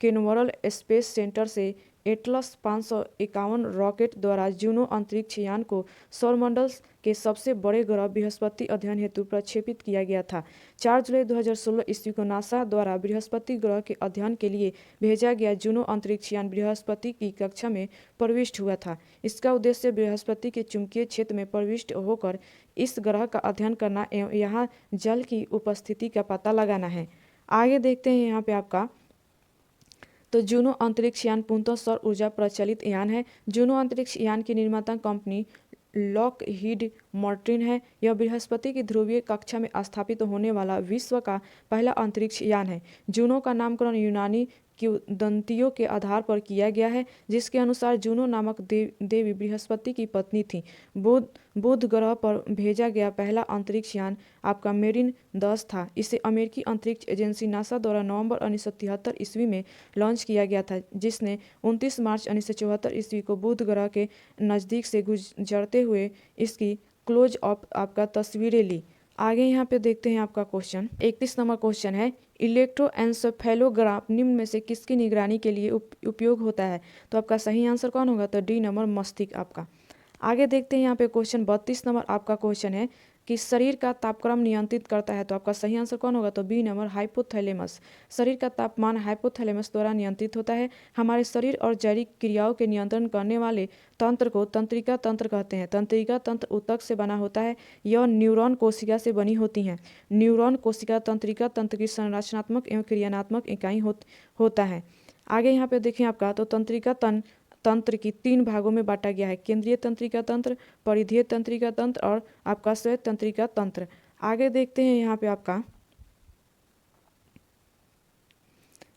कैनवरल स्पेस सेंटर से एटलस 551 रॉकेट द्वारा जूनो अंतरिक्ष यान को सौरमंडल के सबसे बड़े ग्रह बृहस्पति अध्ययन हेतु प्रक्षेपित किया गया था। 4 जुलाई 2016 ईस्वी को नासा द्वारा बृहस्पति ग्रह के अध्ययन के लिए भेजा गया जूनो अंतरिक्ष यान बृहस्पति की कक्षा में प्रविष्ट हुआ था। इसका उद्देश्य बृहस्पति के चुंबकीय क्षेत्र में प्रविष्ट होकर इस ग्रह का अध्ययन करना एवं यहाँ जल की उपस्थिति का पता लगाना है। आगे देखते हैं यहाँ पे आपका, तो जूनो अंतरिक्ष यान पूर्णतः सौर ऊर्जा प्रचलित यान है। जूनो अंतरिक्ष यान की निर्माता कंपनी लॉकहीड मार्टिन है। यह बृहस्पति की ध्रुवीय कक्षा में स्थापित होने वाला विश्व का पहला अंतरिक्ष यान है। जूनो का नामकरण यूनानी किंवदंतियों के आधार पर किया गया है, जिसके अनुसार जूनो नामक देवी बृहस्पति की पत्नी थी। बुध ग्रह पर भेजा गया पहला अंतरिक्ष यान आपका मेरिन 10 था। इसे अमेरिकी अंतरिक्ष एजेंसी नासा द्वारा नवंबर 1973 ईस्वी में लॉन्च किया गया था, जिसने 29 मार्च 1974 ईस्वी को बुध ग्रह के नज़दीक से गुजरते हुए इसकी क्लोज अप आपका तस्वीरें ली। आगे यहाँ पे देखते हैं आपका क्वेश्चन 31 नंबर क्वेश्चन है, इलेक्ट्रोएन्सेफेलोग्राफ निम्न में से किसकी निगरानी के लिए उपयोग होता है। तो आपका सही आंसर कौन होगा, तो डी नंबर मस्तिष्क आपका। आगे देखते हैं यहाँ पे क्वेश्चन 32 नंबर आपका क्वेश्चन है कि शरीर का तापक्रम नियंत्रित करता है। तो आपका सही आंसर कौन होगा, तो बी नंबर हाइपोथैलेमस। शरीर का तापमान हाइपोथैलेमस द्वारा नियंत्रित होता है। हमारे शरीर और जैविक क्रियाओं के नियंत्रण करने वाले तंत्र को तंत्रिका तंत्र कहते हैं। तंत्रिका तंत्र ऊतक से बना होता है। यह न्यूरॉन कोशिका से बनी होती हैं। न्यूरॉन कोशिका तंत्रिका तंत्र की संरचनात्मक एवं क्रियात्मक इकाई होता है। आगे यहाँ पे देखें आपका, तो तंत्रिका तंत्र की 3 भागों में बांटा गया है, केंद्रीय तंत्रिका तंत्र, परिधीय तंत्रिका तंत्र और आपका श्वेत तंत्रिका तंत्र। आगे देखते हैं यहाँ पे आपका,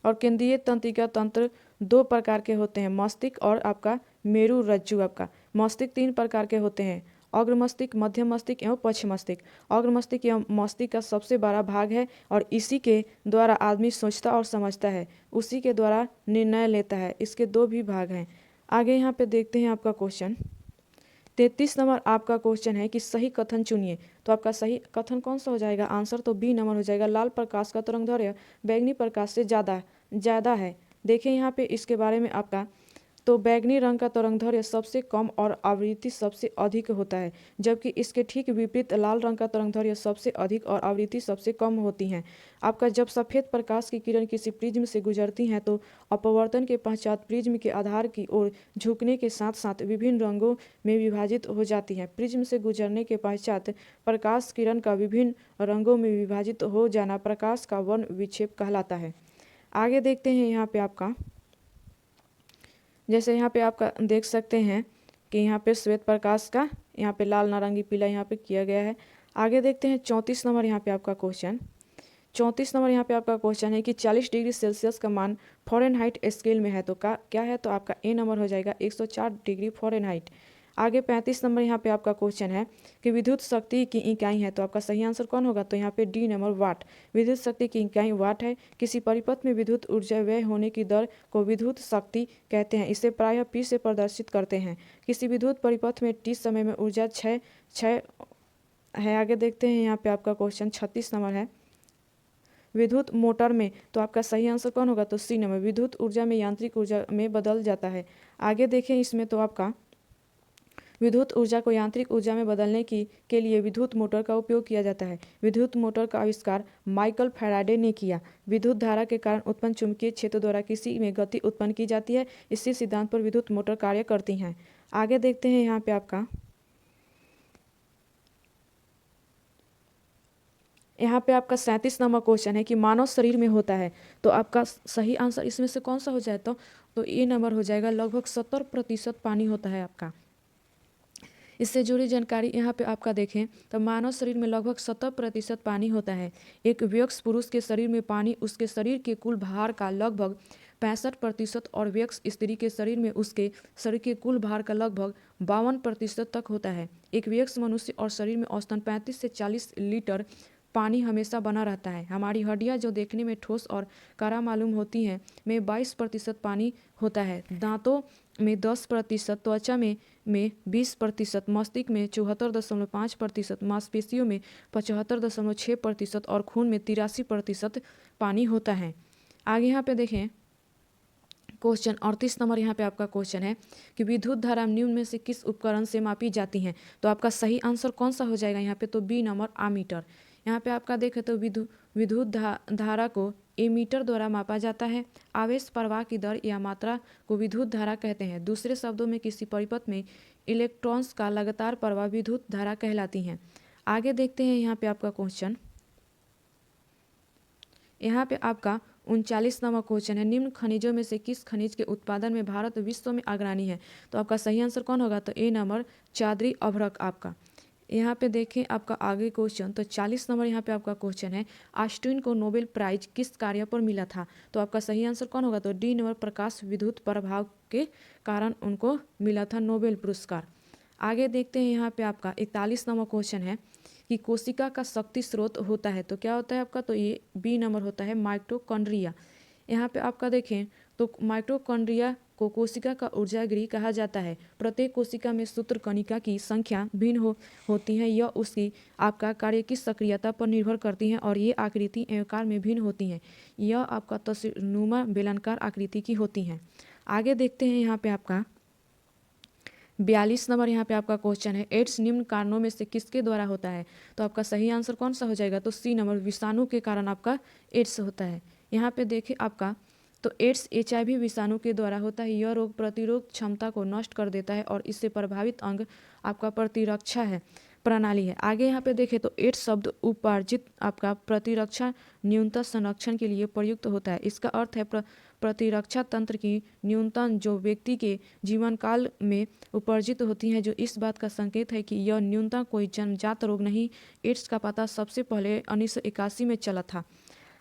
और केंद्रीय तंत्रिका तंत्र दो प्रकार के होते हैं, मस्तिष्क और आपका मेरु रज्जु। आपका मस्तिष्क तीन प्रकार के होते हैं, अग्र मस्तिष्क, मध्य मस्तिष्क एवं पश्च मस्तिष्क। अग्र मस्तिष्क यह मस्तिष्क का सबसे बड़ा भाग है और इसी के द्वारा आदमी सोचता और समझता है, उसी के द्वारा निर्णय लेता है। इसके दो भी भाग हैं। आगे यहाँ पे देखते हैं आपका क्वेश्चन 33 नंबर आपका क्वेश्चन है कि सही कथन चुनिए। तो आपका सही कथन कौन सा हो जाएगा? आंसर तो बी नंबर हो जाएगा, लाल प्रकाश का तरंगदैर्घ्य बैंगनी प्रकाश से ज़्यादा है। देखिए यहाँ पे इसके बारे में आपका, तो बैंगनी रंग का तरंगदैर्घ्य सबसे कम और आवृत्ति सबसे अधिक होता है, जबकि इसके ठीक विपरीत लाल रंग का तरंगदैर्घ्य सबसे अधिक और आवृत्ति सबसे कम होती हैं। आपका जब सफ़ेद प्रकाश की किरण किसी प्रिज्म से गुजरती हैं तो अपवर्तन के पश्चात प्रिज्म के आधार की ओर झुकने के साथ साथ विभिन्न रंगों में विभाजित हो जाती हैं। प्रिज्म से गुजरने के पश्चात प्रकाश किरण का विभिन्न रंगों में विभाजित हो जाना प्रकाश का वर्ण विक्षेप कहलाता है। आगे देखते हैं यहाँ पे आपका, जैसे यहाँ पे आपका देख सकते हैं कि यहाँ पे श्वेत प्रकाश का यहाँ पे लाल नारंगी पीला यहाँ पे किया गया है। आगे देखते हैं 34 नंबर यहाँ पे आपका क्वेश्चन। 34 नंबर यहाँ पे आपका क्वेश्चन है कि 40 डिग्री सेल्सियस का मान फ़ारेनहाइट स्केल में है तो क्या है? तो आपका ए नंबर हो जाएगा 104 डिग्री फ़ारेनहाइट। आगे 35 नंबर यहाँ पे आपका क्वेश्चन है कि विद्युत शक्ति की इकाई है, तो आपका सही आंसर कौन होगा? तो यहाँ पे डी नंबर वाट। विद्युत शक्ति की इकाई वाट है। किसी परिपथ में विद्युत ऊर्जा व्यय होने की दर को विद्युत शक्ति कहते हैं। इसे प्रायः पी से प्रदर्शित करते हैं। किसी विद्युत परिपथ में टी समय में ऊर्जा छः है। आगे देखते हैं यहाँ पे आपका क्वेश्चन 36 नंबर है विद्युत मोटर में, तो आपका सही आंसर कौन होगा? तो सी नंबर, विद्युत ऊर्जा में यांत्रिक ऊर्जा में बदल जाता है। आगे देखें इसमें, तो आपका विद्युत ऊर्जा को यांत्रिक ऊर्जा में बदलने के लिए विद्युत मोटर का उपयोग किया जाता है। विद्युत मोटर का आविष्कार माइकल फैराडे ने किया। विद्युत धारा के कारण उत्पन्न चुंबकीय क्षेत्र द्वारा किसी में गति उत्पन्न की जाती है। इसी सिद्धांत पर विद्युत मोटर कार्य करती हैं। आगे देखते हैं यहाँ पे आपका, यहाँ पे आपका 37 नंबर क्वेश्चन है कि मानव शरीर में होता है, तो आपका सही आंसर इसमें से कौन सा हो जाए? तो ए नंबर हो जाएगा, लगभग 70% पानी होता है आपका। इससे जुड़ी जानकारी यहाँ पे आपका देखें तो मानव शरीर में लगभग 70% पानी होता है। एक वयस्क पुरुष के शरीर में पानी उसके शरीर के कुल भार का लगभग 65% और वयस्क स्त्री के शरीर में उसके शरीर के कुल भार का लगभग 52% तक होता है। एक वयस्क मनुष्य और शरीर में औसतन 35 से 40 लीटर पानी हमेशा बना रहता है। हमारी हड्डियाँ जो देखने में ठोस और कड़ा मालूम होती हैं में 22% पानी होता है। दांतों में 10%, त्वचा में 20%, मस्तिष्क में 74.5%, मांसपेशियों में 75.6% और खून में 83% पानी होता है। आगे यहाँ पे देखें क्वेश्चन 38 नंबर यहाँ पे आपका क्वेश्चन है कि विद्युत धारा निम्न में से किस उपकरण से मापी जाती हैं? तो आपका सही आंसर कौन सा हो जाएगा यहाँ पे? तो बी नंबर आमीटर। यहाँ पे आपका देखें तो विद्युत धारा को एमीटर द्वारा मापा जाता है। आवेश प्रवाह की दर या मात्रा को विद्युत धारा कहते हैं। दूसरे शब्दों में किसी परिपथ में इलेक्ट्रॉन्स का लगातार प्रवाह विद्युत धारा कहलाती हैं। आगे देखते हैं यहाँ पे आपका क्वेश्चन, यहाँ पे आपका 39 नंबर क्वेश्चन है, निम्न खनिजों में से किस खनिज के उत्पादन में भारत विश्व में अग्रणी है? तो आपका सही आंसर कौन होगा? तो ए नंबर चादरी अभ्रक आपका। यहाँ पे देखें आपका आगे क्वेश्चन, तो 40 नंबर यहाँ पे आपका क्वेश्चन है, आइंस्टीन को नोबेल प्राइज किस कार्य पर मिला था? तो आपका सही आंसर कौन होगा? तो डी नंबर प्रकाश विद्युत प्रभाव के कारण उनको मिला था नोबेल पुरस्कार। आगे देखते हैं यहाँ पे आपका 41 नंबर क्वेश्चन है कि कोशिका का शक्ति स्रोत होता है, तो क्या होता है आपका? तो ये बी नंबर होता है माइटोकॉन्ड्रिया। यहाँ पे आपका देखें तो माइटोकॉन्ड्रिया को कोशिका का ऊर्जागृह कहा जाता है। प्रत्येक कोशिका में सूत्र कणिका की संख्या भिन्न होती है। यह उसकी आपका कार्य की सक्रियता पर निर्भर करती हैं और ये आकृति एवं आकार में भिन्न होती हैं। यह आपका तस्वीरनुमा बेलनाकार आकृति की होती हैं। आगे देखते हैं यहाँ पे आपका 42 नंबर यहाँ पे आपका क्वेश्चन है, एड्स निम्न कारणों में से किसके द्वारा होता है? तो आपका सही आंसर कौन सा हो जाएगा? तो सी नंबर विषाणु के कारण आपका एड्स होता है। यहाँ पे देखिए आपका तो एड्स HIV विषाणु के द्वारा होता है। यह रोग प्रतिरोध क्षमता को नष्ट कर देता है और इससे प्रभावित अंग आपका प्रतिरक्षा है प्रणाली है। आगे यहाँ पे देखें तो एड्स शब्द उपार्जित आपका प्रतिरक्षा न्यूनतम संरक्षण के लिए प्रयुक्त होता है। इसका अर्थ है प्रतिरक्षा तंत्र की न्यूनतम जो व्यक्ति के जीवन काल में उपार्जित होती है, जो इस बात का संकेत है कि यह न्यूनतम कोई जन्मजात रोग नहीं। एड्स का पता सबसे पहले 1981 में चला था।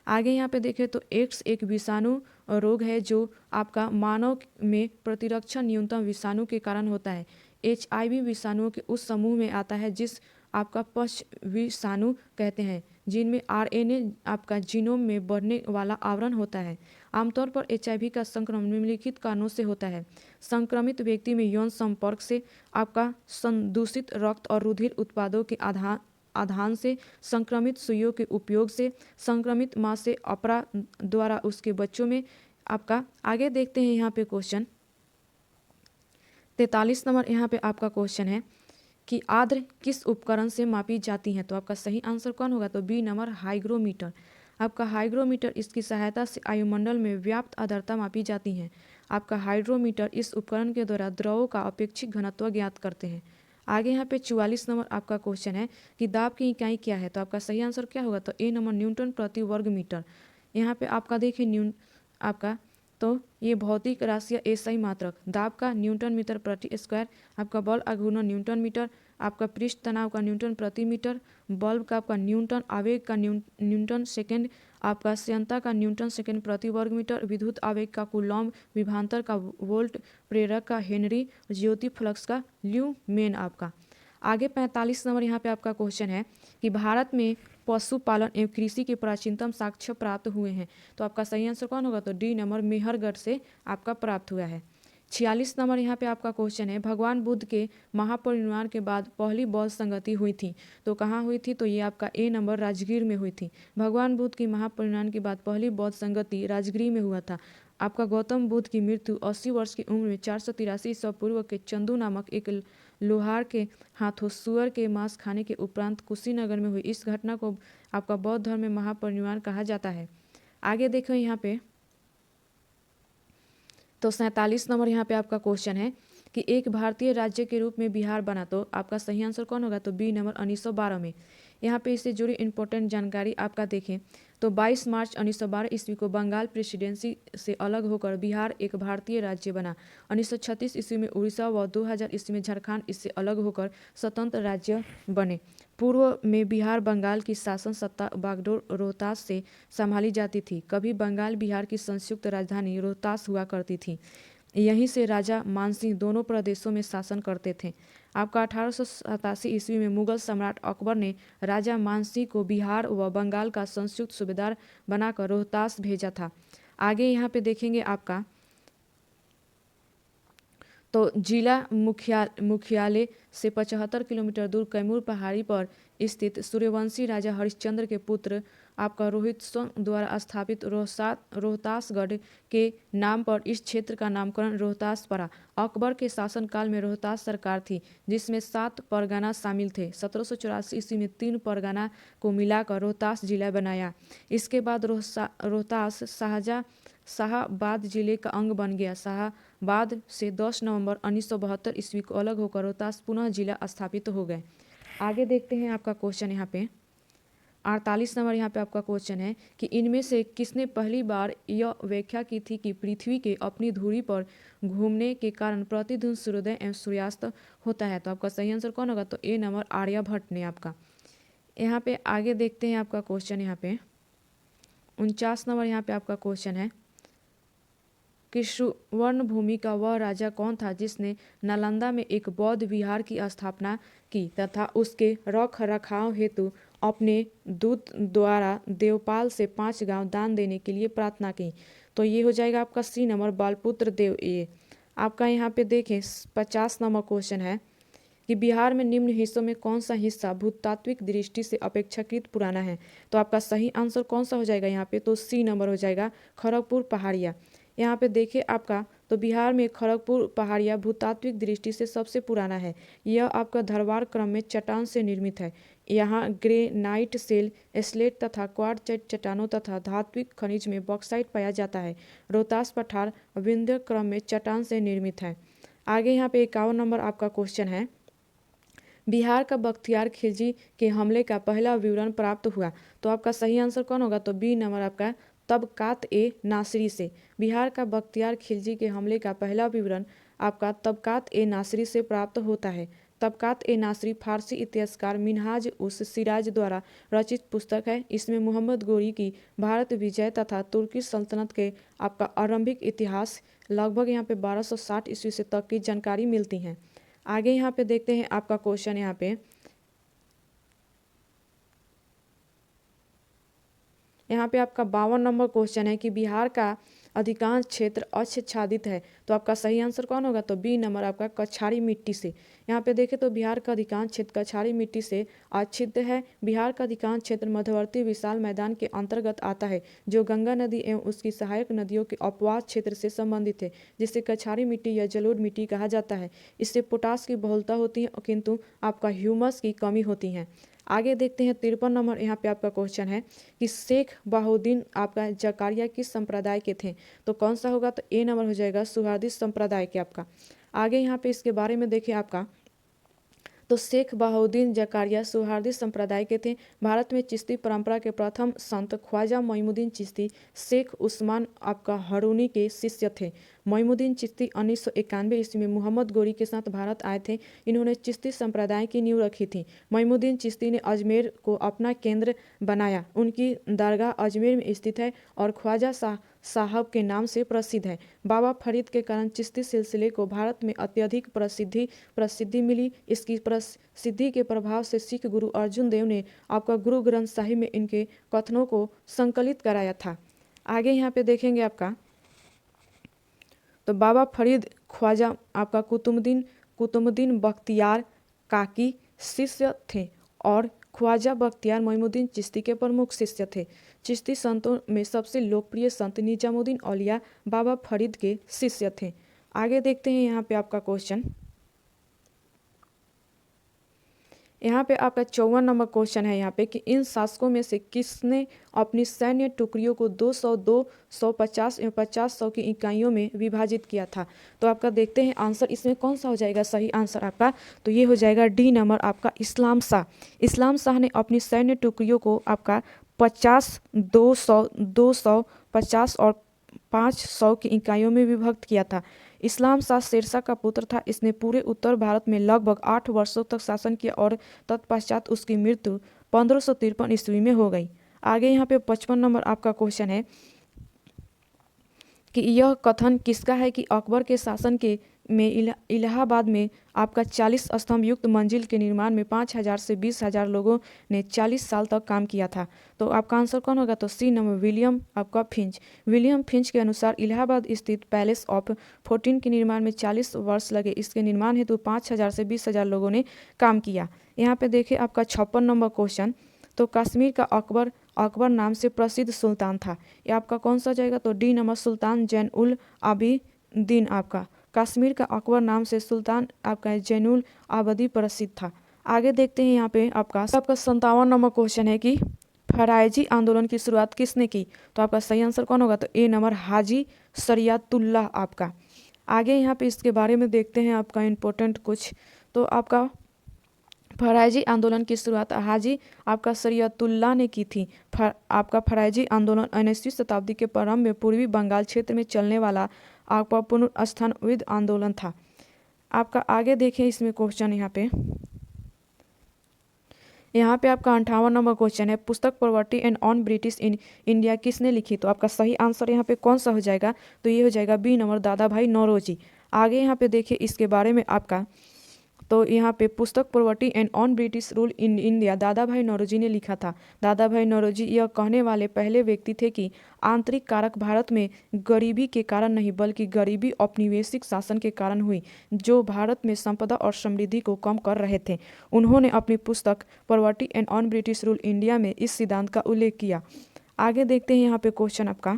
आगे यहाँ पे देखें तो एक्स एक विषाणु रोग है जो आपका मानव में प्रतिरक्षा न्यूनतम विषाणु के कारण होता है। HIV विषाणुओं के उस समूह में आता है जिस आपका पक्ष विषाणु कहते हैं, जिनमें RNA आपका जीनोम में बढ़ने वाला आवरण होता है। आमतौर पर HIV का संक्रमण निम्नलिखित कारणों से होता है। संक्रमित व्यक्ति में यौन संपर्क से, आपका संदूषित रक्त और रुधिर उत्पादों के आधान से, संक्रमित सुइयों के उपयोग से, संक्रमित मां से अपरा द्वारा उसके बच्चों में। आपका आगे देखते हैं यहाँ पे क्वेश्चन 43 नंबर यहाँ पे आपका क्वेश्चन है कि आर्द्र किस उपकरण से मापी जाती है। तो आपका सही आंसर कौन होगा? तो बी नंबर हाइग्रोमीटर। आपका हाइग्रोमीटर इसकी सहायता से वायुमंडल में व्याप्त आर्द्रता मापी जाती है। आपका हाइड्रोमीटर इस उपकरण के द्वारा द्रवों का अपेक्षित घनत्व ज्ञात करते हैं। आगे यहाँ पे 44 नंबर आपका क्वेश्चन है कि दाब की इकाई क्या है। तो आपका सही आंसर क्या होगा? तो ए नंबर न्यूटन प्रति वर्ग मीटर। यहाँ पे आपका देखिए आपका तो ये भौतिक राशि एसआई मात्रक, दाब का न्यूटन मीटर प्रति स्क्वायर, आपका बल आघूर्ण न्यूटन मीटर, आपका पृष्ठ तनाव का न्यूटन प्रति मीटर, बल्ब का आपका न्यूटन, आवेग का न्यूटन सेकेंड, आपका श्यंता का न्यूटन सेकेंड प्रति वर्ग मीटर, विद्युत आवेग का कूलॉम, विभवांतर का वोल्ट, प्रेरक का हेनरी, ज्योति फ्लक्स का ल्यूमेन। आपका आगे 45 नंबर यहाँ पे आपका क्वेश्चन है कि भारत में पशुपालन एवं कृषि के प्राचीनतम साक्ष्य प्राप्त हुए हैं। तो आपका सही आंसर कौन होगा? तो डी नंबर मेहरगढ़ से आपका प्राप्त हुआ है। 46 नंबर यहाँ पे आपका क्वेश्चन है भगवान बुद्ध के महापरिनिर्वाण के बाद पहली बौद्ध संगति हुई थी। तो कहाँ हुई थी? तो ये आपका ए नंबर राजगीर में हुई थी। भगवान बुद्ध की महापरिनिर्वाण के बाद पहली बौद्ध संगति राजगीर में हुआ था। आपका गौतम बुद्ध की मृत्यु 80 वर्ष की उम्र में 483 ईसा पूर्व के चंदू नामक एक लोहार के हाथों सुअर के मांस खाने के उपरांत कुशीनगर में हुई। इस घटना को आपका बौद्ध धर्म में महापरिनिर्वाण कहा जाता है। आगे देखो यहाँ पे तो 47 नंबर यहाँ पे आपका क्वेश्चन है कि एक भारतीय राज्य के रूप में बिहार बना। तो आपका सही आंसर कौन होगा? तो बी नंबर 1912 में। यहाँ पे इससे जुड़ी इंपॉर्टेंट जानकारी आपका देखें तो 22 मार्च 1912 ईस्वी को बंगाल प्रेसिडेंसी से अलग होकर बिहार एक भारतीय राज्य बना। 1936 ईस्वी में उड़ीसा व 2000 ईस्वी में झारखंड इससे अलग होकर स्वतंत्र राज्य बने। पूर्व में बिहार बंगाल की शासन सत्ता बागडोर रोहतास से संभाली जाती थी। कभी बंगाल बिहार की संयुक्त राजधानी रोहतास हुआ करती थी। यहीं से राजा मानसिंह दोनों प्रदेशों में शासन करते थे। आपका 1887 ईस्वी में मुगल सम्राट अकबर ने राजा मानसिंह को बिहार व बंगाल का संयुक्त सूबेदार बनाकर रोहतास भेजा था। आगे यहाँ पे देखेंगे आपका तो जिला मुख्यालय से 75 किलोमीटर दूर कैमूर पहाड़ी पर स्थित सूर्यवंशी राजा हरिश्चंद्र के पुत्र आपका रोहित सिंह द्वारा स्थापित रोहतासगढ़ के नाम पर इस क्षेत्र का नामकरण रोहतास पड़ा। अकबर के शासनकाल में रोहतास सरकार थी जिसमें 7 परगना शामिल थे। 1784 ईस्वी में 3 परगना को मिलाकर रोहतास जिला बनाया। इसके बाद रोहतास शाहाबाद जिले का अंग बन गया। शाहाबाद से 10 नवंबर 1972 ईस्वी को अलग होकर रोहतास पुनः जिला स्थापित हो गए। आगे देखते हैं आपका क्वेश्चन यहाँ पे 48 नंबर यहाँ पे आपका क्वेश्चन है कि इनमें से किसने पहली बार यह व्याख्या की थी कि पृथ्वी के अपनी धुरी पर घूमने के कारण प्रतिदिन सूर्योदय एवं सूर्यास्त होता है। तो आपका सही आंसर कौन होगा? तो ए नंबर आर्यभट्ट ने। आपका यहाँ पे आगे देखते हैं आपका क्वेश्चन यहाँ पे 49 नंबर यहाँ पे आपका क्वेश्चन है कि सुवर्ण भूमि का वह राजा कौन था जिसने नालंदा में एक बौद्ध विहार की स्थापना की तथा उसके रख रखाव हेतु अपने दूत द्वारा देवपाल से 5 गांव दान देने के लिए प्रार्थना की। तो ये हो जाएगा आपका सी नंबर बालपुत्र देव। ये आपका यहाँ पे देखें 50 नंबर क्वेश्चन है कि बिहार में निम्न हिस्सों में कौन सा हिस्सा भूतात्विक दृष्टि से अपेक्षाकृत पुराना है। तो आपका सही आंसर कौन सा हो जाएगा यहाँ पे? तो सी नंबर हो जाएगा खड़गपुर पहाड़िया। यहाँ पे देखिए आपका तो बिहार में खड़गपुर पहाड़िया भूतात्विक दृष्टि से सबसे पुराना है। यह आपका धरवार क्रम में चट्टान से निर्मित है। यहाँ ग्रेनाइट सेल स्लेट तथा क्वार्टजाइट चट्टानों तथा धात्विक खनिज में बॉक्साइट पाया जाता है। रोहतास पठार विंध्य क्रम में चट्टान से निर्मित है। आगे यहाँ पे 51 नंबर आपका क्वेश्चन है बिहार का बख्तियार खिलजी के हमले का पहला विवरण प्राप्त हुआ। तो आपका सही आंसर कौन होगा? तो बी नंबर आपका तबकात ए नासरी से। बिहार का बख्तियार खिलजी के हमले का पहला विवरण आपका तबकात ए नासरी से प्राप्त होता है। तबकात ए नासरी फारसी इतिहासकार मिनहाज उस सिराज द्वारा रचित पुस्तक है। इसमें मोहम्मद गोरी की भारत विजय तथा तुर्की सल्तनत के आपका आरंभिक इतिहास लगभग यहाँ पे 1260 ईस्वी से तक की जानकारी मिलती है। आगे यहाँ पे देखते हैं आपका क्वेश्चन यहाँ पे आपका 52 नंबर क्वेश्चन है कि बिहार का अधिकांश क्षेत्र आच्छादित है। तो आपका सही आंसर कौन होगा? तो बी नंबर आपका कछारी मिट्टी से। यहाँ पे देखें तो बिहार का अधिकांश क्षेत्र कछारी मिट्टी से आच्छादित है। बिहार का अधिकांश क्षेत्र मध्यवर्ती विशाल मैदान के अंतर्गत आता है जो गंगा नदी एवं उसकी सहायक नदियों के अपवास क्षेत्र से संबंधित है, जिसे कछारी मिट्टी या जलोढ़ मिट्टी कहा जाता है। इससे पोटास की बहुलता होती है किंतु आपका ह्यूमस की कमी होती है। आगे देखते हैं 53 नंबर यहाँ पे आपका क्वेश्चन है कि शेख बहाउद्दीन आपका जकारिया किस संप्रदाय के थे? तो कौन सा होगा? तो ए नंबर हो जाएगा सुहरावर्दी संप्रदाय के आपका। आगे यहाँ पे इसके बारे में देखिए आपका, तो शेख बहाउद्दीन जकारिया सुहरावर्दी संप्रदाय के थे। भारत में चिश्ती परंपरा के प्रथम संत ख्वाजा मोइनुद्दीन चिश्ती शेख उस्मान आपका हरूनी के शिष्य थे। मोइनुद्दीन चिश्ती 1991 ईस्वी में मोहम्मद गोरी के साथ भारत आए थे। इन्होंने चिश्ती संप्रदाय की नींव रखी थी। मोइनुद्दीन चिश्ती ने अजमेर को अपना केंद्र बनाया। उनकी दरगाह अजमेर में स्थित है और ख्वाजा साहब के नाम से प्रसिद्ध है। बाबा फरीद के कारण चिश्ती सिलसिले को भारत में अत्यधिक प्रसिद्धि मिली। इसकी प्रसिद्धि के प्रभाव से सिख गुरु अर्जुन देव ने आपका गुरु ग्रंथ साहिब में इनके कथनों को संकलित कराया था। आगे यहाँ पे देखेंगे आपका, तो बाबा फरीद ख्वाजा आपका कुतुबुद्दीन बख्तियार काकी शिष्य थे और ख्वाजा बख्तियार मोइनुद्दीन चिश्ती के प्रमुख शिष्य थे। चिश्ती संतों में सबसे लोकप्रिय संत निजामुद्दीन औलिया बाबा फरीद के शिष्य थे। आगे देखते हैं यहाँ पे आपका क्वेश्चन, यहाँ पे आपका 54 नंबर क्वेश्चन है यहाँ पे कि इन शासकों में से किसने अपनी सैन्य टुकड़ियों को 200, 250 एवं 50 की इकाइयों में विभाजित किया था? तो आपका देखते हैं आंसर इसमें कौन सा हो जाएगा सही आंसर आपका? तो ये हो जाएगा डी नंबर आपका इस्लाम शाह। इस्लाम शाह ने अपनी सैन्य टुकड़ियों को आपका 50, 200, 250 और 500 की इकाइयों में विभक्त किया था। इस्लाम शाह शेरशाह का पुत्र था। इसने पूरे उत्तर भारत में लगभग 8 वर्षों तक शासन किया और तत्पश्चात उसकी मृत्यु 1553 ईस्वी में हो गई। आगे यहाँ पे 55 नंबर आपका क्वेश्चन है कि यह कथन किसका है कि अकबर के शासन के में इलाहाबाद में आपका 40 स्तंभ युक्त मंजिल के निर्माण में 5000 से 20,000 लोगों ने 40 साल तक काम किया था? तो आपका आंसर कौन होगा? तो सी नंबर विलियम आपका फिंच। विलियम फिंच के अनुसार इलाहाबाद स्थित पैलेस ऑफ 14 के निर्माण में 40 वर्ष लगे। इसके निर्माण हेतु 5000 से 20,000 लोगों ने काम किया। यहाँ पे देखिए आपका 56 नंबर क्वेश्चन, तो कश्मीर का अकबर नाम से प्रसिद्ध सुल्तान था। ये आपका कौन सा जाएगा? तो डी नंबर सुल्तान जैन उल आबिदीन। आपका कश्मीर का अकबर नाम से सुल्तान आपका जैनुल आबदी प्रसिद्ध था। आगे देखते हैं यहाँ पे आपका 57 नंबर क्वेश्चन है कि फरायजी आंदोलन की शुरुआत किसने की? तो आपका सही आंसर कौन होगा? तो ए नंबर हाजी शरियतुल्लाह आपका। आगे यहाँ पे इसके बारे में देखते हैं आपका इम्पोर्टेंट कुछ, तो आपका फरायजी आंदोलन की शुरुआत हाजी आपका शरियतुल्लाह ने की थी। आपका फरायजी आंदोलन 19वीं शताब्दी के प्रारंभ में पूर्वी बंगाल क्षेत्र में चलने वाला आपका पुनर्स्थापित आंदोलन था। आपका आगे देखिए इसमें क्वेश्चन यहाँ पे आपका 58 नंबर क्वेश्चन है, पुस्तक poverty and on British in India किसने लिखी? तो आपका सही आंसर यहाँ पे कौन सा हो जाएगा? तो ये हो जाएगा बी नंबर दादा भाई नौरोजी। आगे यहाँ पे देखिए इसके बारे में आपका, तो यहाँ पे पुस्तक poverty and on British rule in India दादा भाई नौरोजी ने लिखा था। दादा भाई नौरोजी यह कहने वाले पहले व्यक्ति थे कि आंतरिक कारक भारत में गरीबी के कारण नहीं बल्कि गरीबी औपनिवेशिक शासन के कारण हुई, जो भारत में संपदा और समृद्धि को कम कर रहे थे। उन्होंने अपनी पुस्तक poverty and on British rule India में इस सिद्धांत का उल्लेख किया। आगे देखते हैं यहाँ पे क्वेश्चन आपका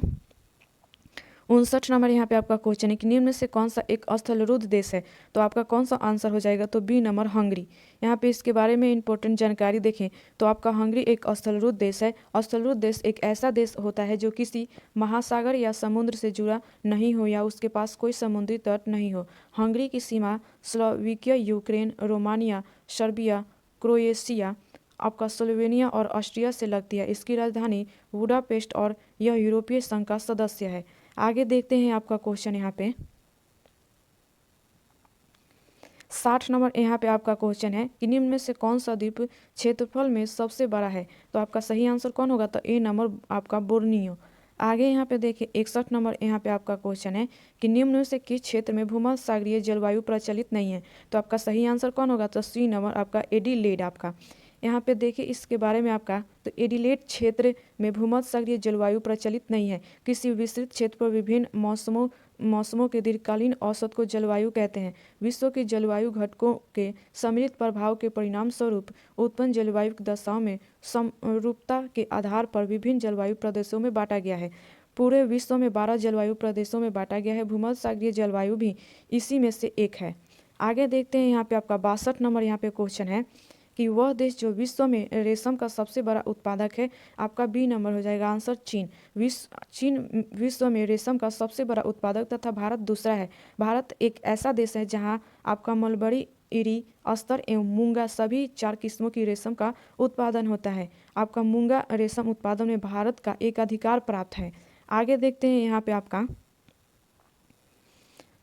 59 नंबर यहाँ पे आपका क्वेश्चन है कि निम्न में से कौन सा एक स्थलरूद्ध देश है? तो आपका कौन सा आंसर हो जाएगा? तो बी नंबर हंगरी। यहाँ पे इसके बारे में इंपॉर्टेंट जानकारी देखें तो आपका हंगरी एक स्थलरूद्ध देश है। स्थलरूद्ध देश एक ऐसा देश होता है जो किसी महासागर या समुद्र से जुड़ा नहीं हो या उसके पास कोई समुद्री तट नहीं हो। हंगरी की सीमा Slovakia, Ukraine, Romania, Serbia, Croatia, आपका स्लोवेनिया और ऑस्ट्रिया से लगती है। इसकी राजधानी बुडापेस्ट और यह यूरोपीय संघ का सदस्य है। आगे देखते हैं आपका क्वेश्चन यहाँ पे 60 नंबर यहाँ पे आपका क्वेश्चन है कि निम्न में से कौन सा द्वीप क्षेत्रफल में सबसे बड़ा है। तो आपका सही आंसर कौन होगा, तो ए नंबर आपका बोर्नियो। आगे यहाँ पे देखिए 61 नंबर यहाँ पे आपका क्वेश्चन है कि निम्न में से किस क्षेत्र में भूमध्य सागरीय जलवायु प्रचलित नहीं है। तो आपका सही आंसर कौन होगा, तो सी नंबर आपका एडिलेड आपका। यहाँ पे देखिए इसके बारे में आपका, तो एडिलेड क्षेत्र में भूमध्य सागरीय जलवायु प्रचलित नहीं है। किसी विस्तृत क्षेत्र पर विभिन्न मौसमों के दीर्घकालीन औसत को जलवायु कहते हैं। विश्व के जलवायु घटकों के सम्मिलित प्रभाव के परिणाम स्वरूप उत्पन्न जलवायु दशाओं में समरूपता के आधार पर विभिन्न जलवायु प्रदेशों में बांटा गया है। पूरे विश्व में 12 जलवायु प्रदेशों में बांटा गया है। भूमध्य सागरीय जलवायु भी इसी में से एक है। आगे देखते हैं यहाँ पे आपका 62 नंबर यहाँ पे क्वेश्चन है कि वह देश जो विश्व में रेशम का सबसे बड़ा उत्पादक है। आपका बी नंबर हो जाएगा आंसर चीन। चीन विश्व में रेशम का सबसे बड़ा उत्पादक तथा भारत दूसरा है। भारत एक ऐसा देश है जहां आपका मलबरी, इरी, अस्तर एवं मूंगा सभी 4 किस्मों की रेशम का उत्पादन होता है। आपका मूंगा रेशम उत्पादन में भारत का एक अधिकार प्राप्त है। आगे देखते हैं यहाँ पे आपका,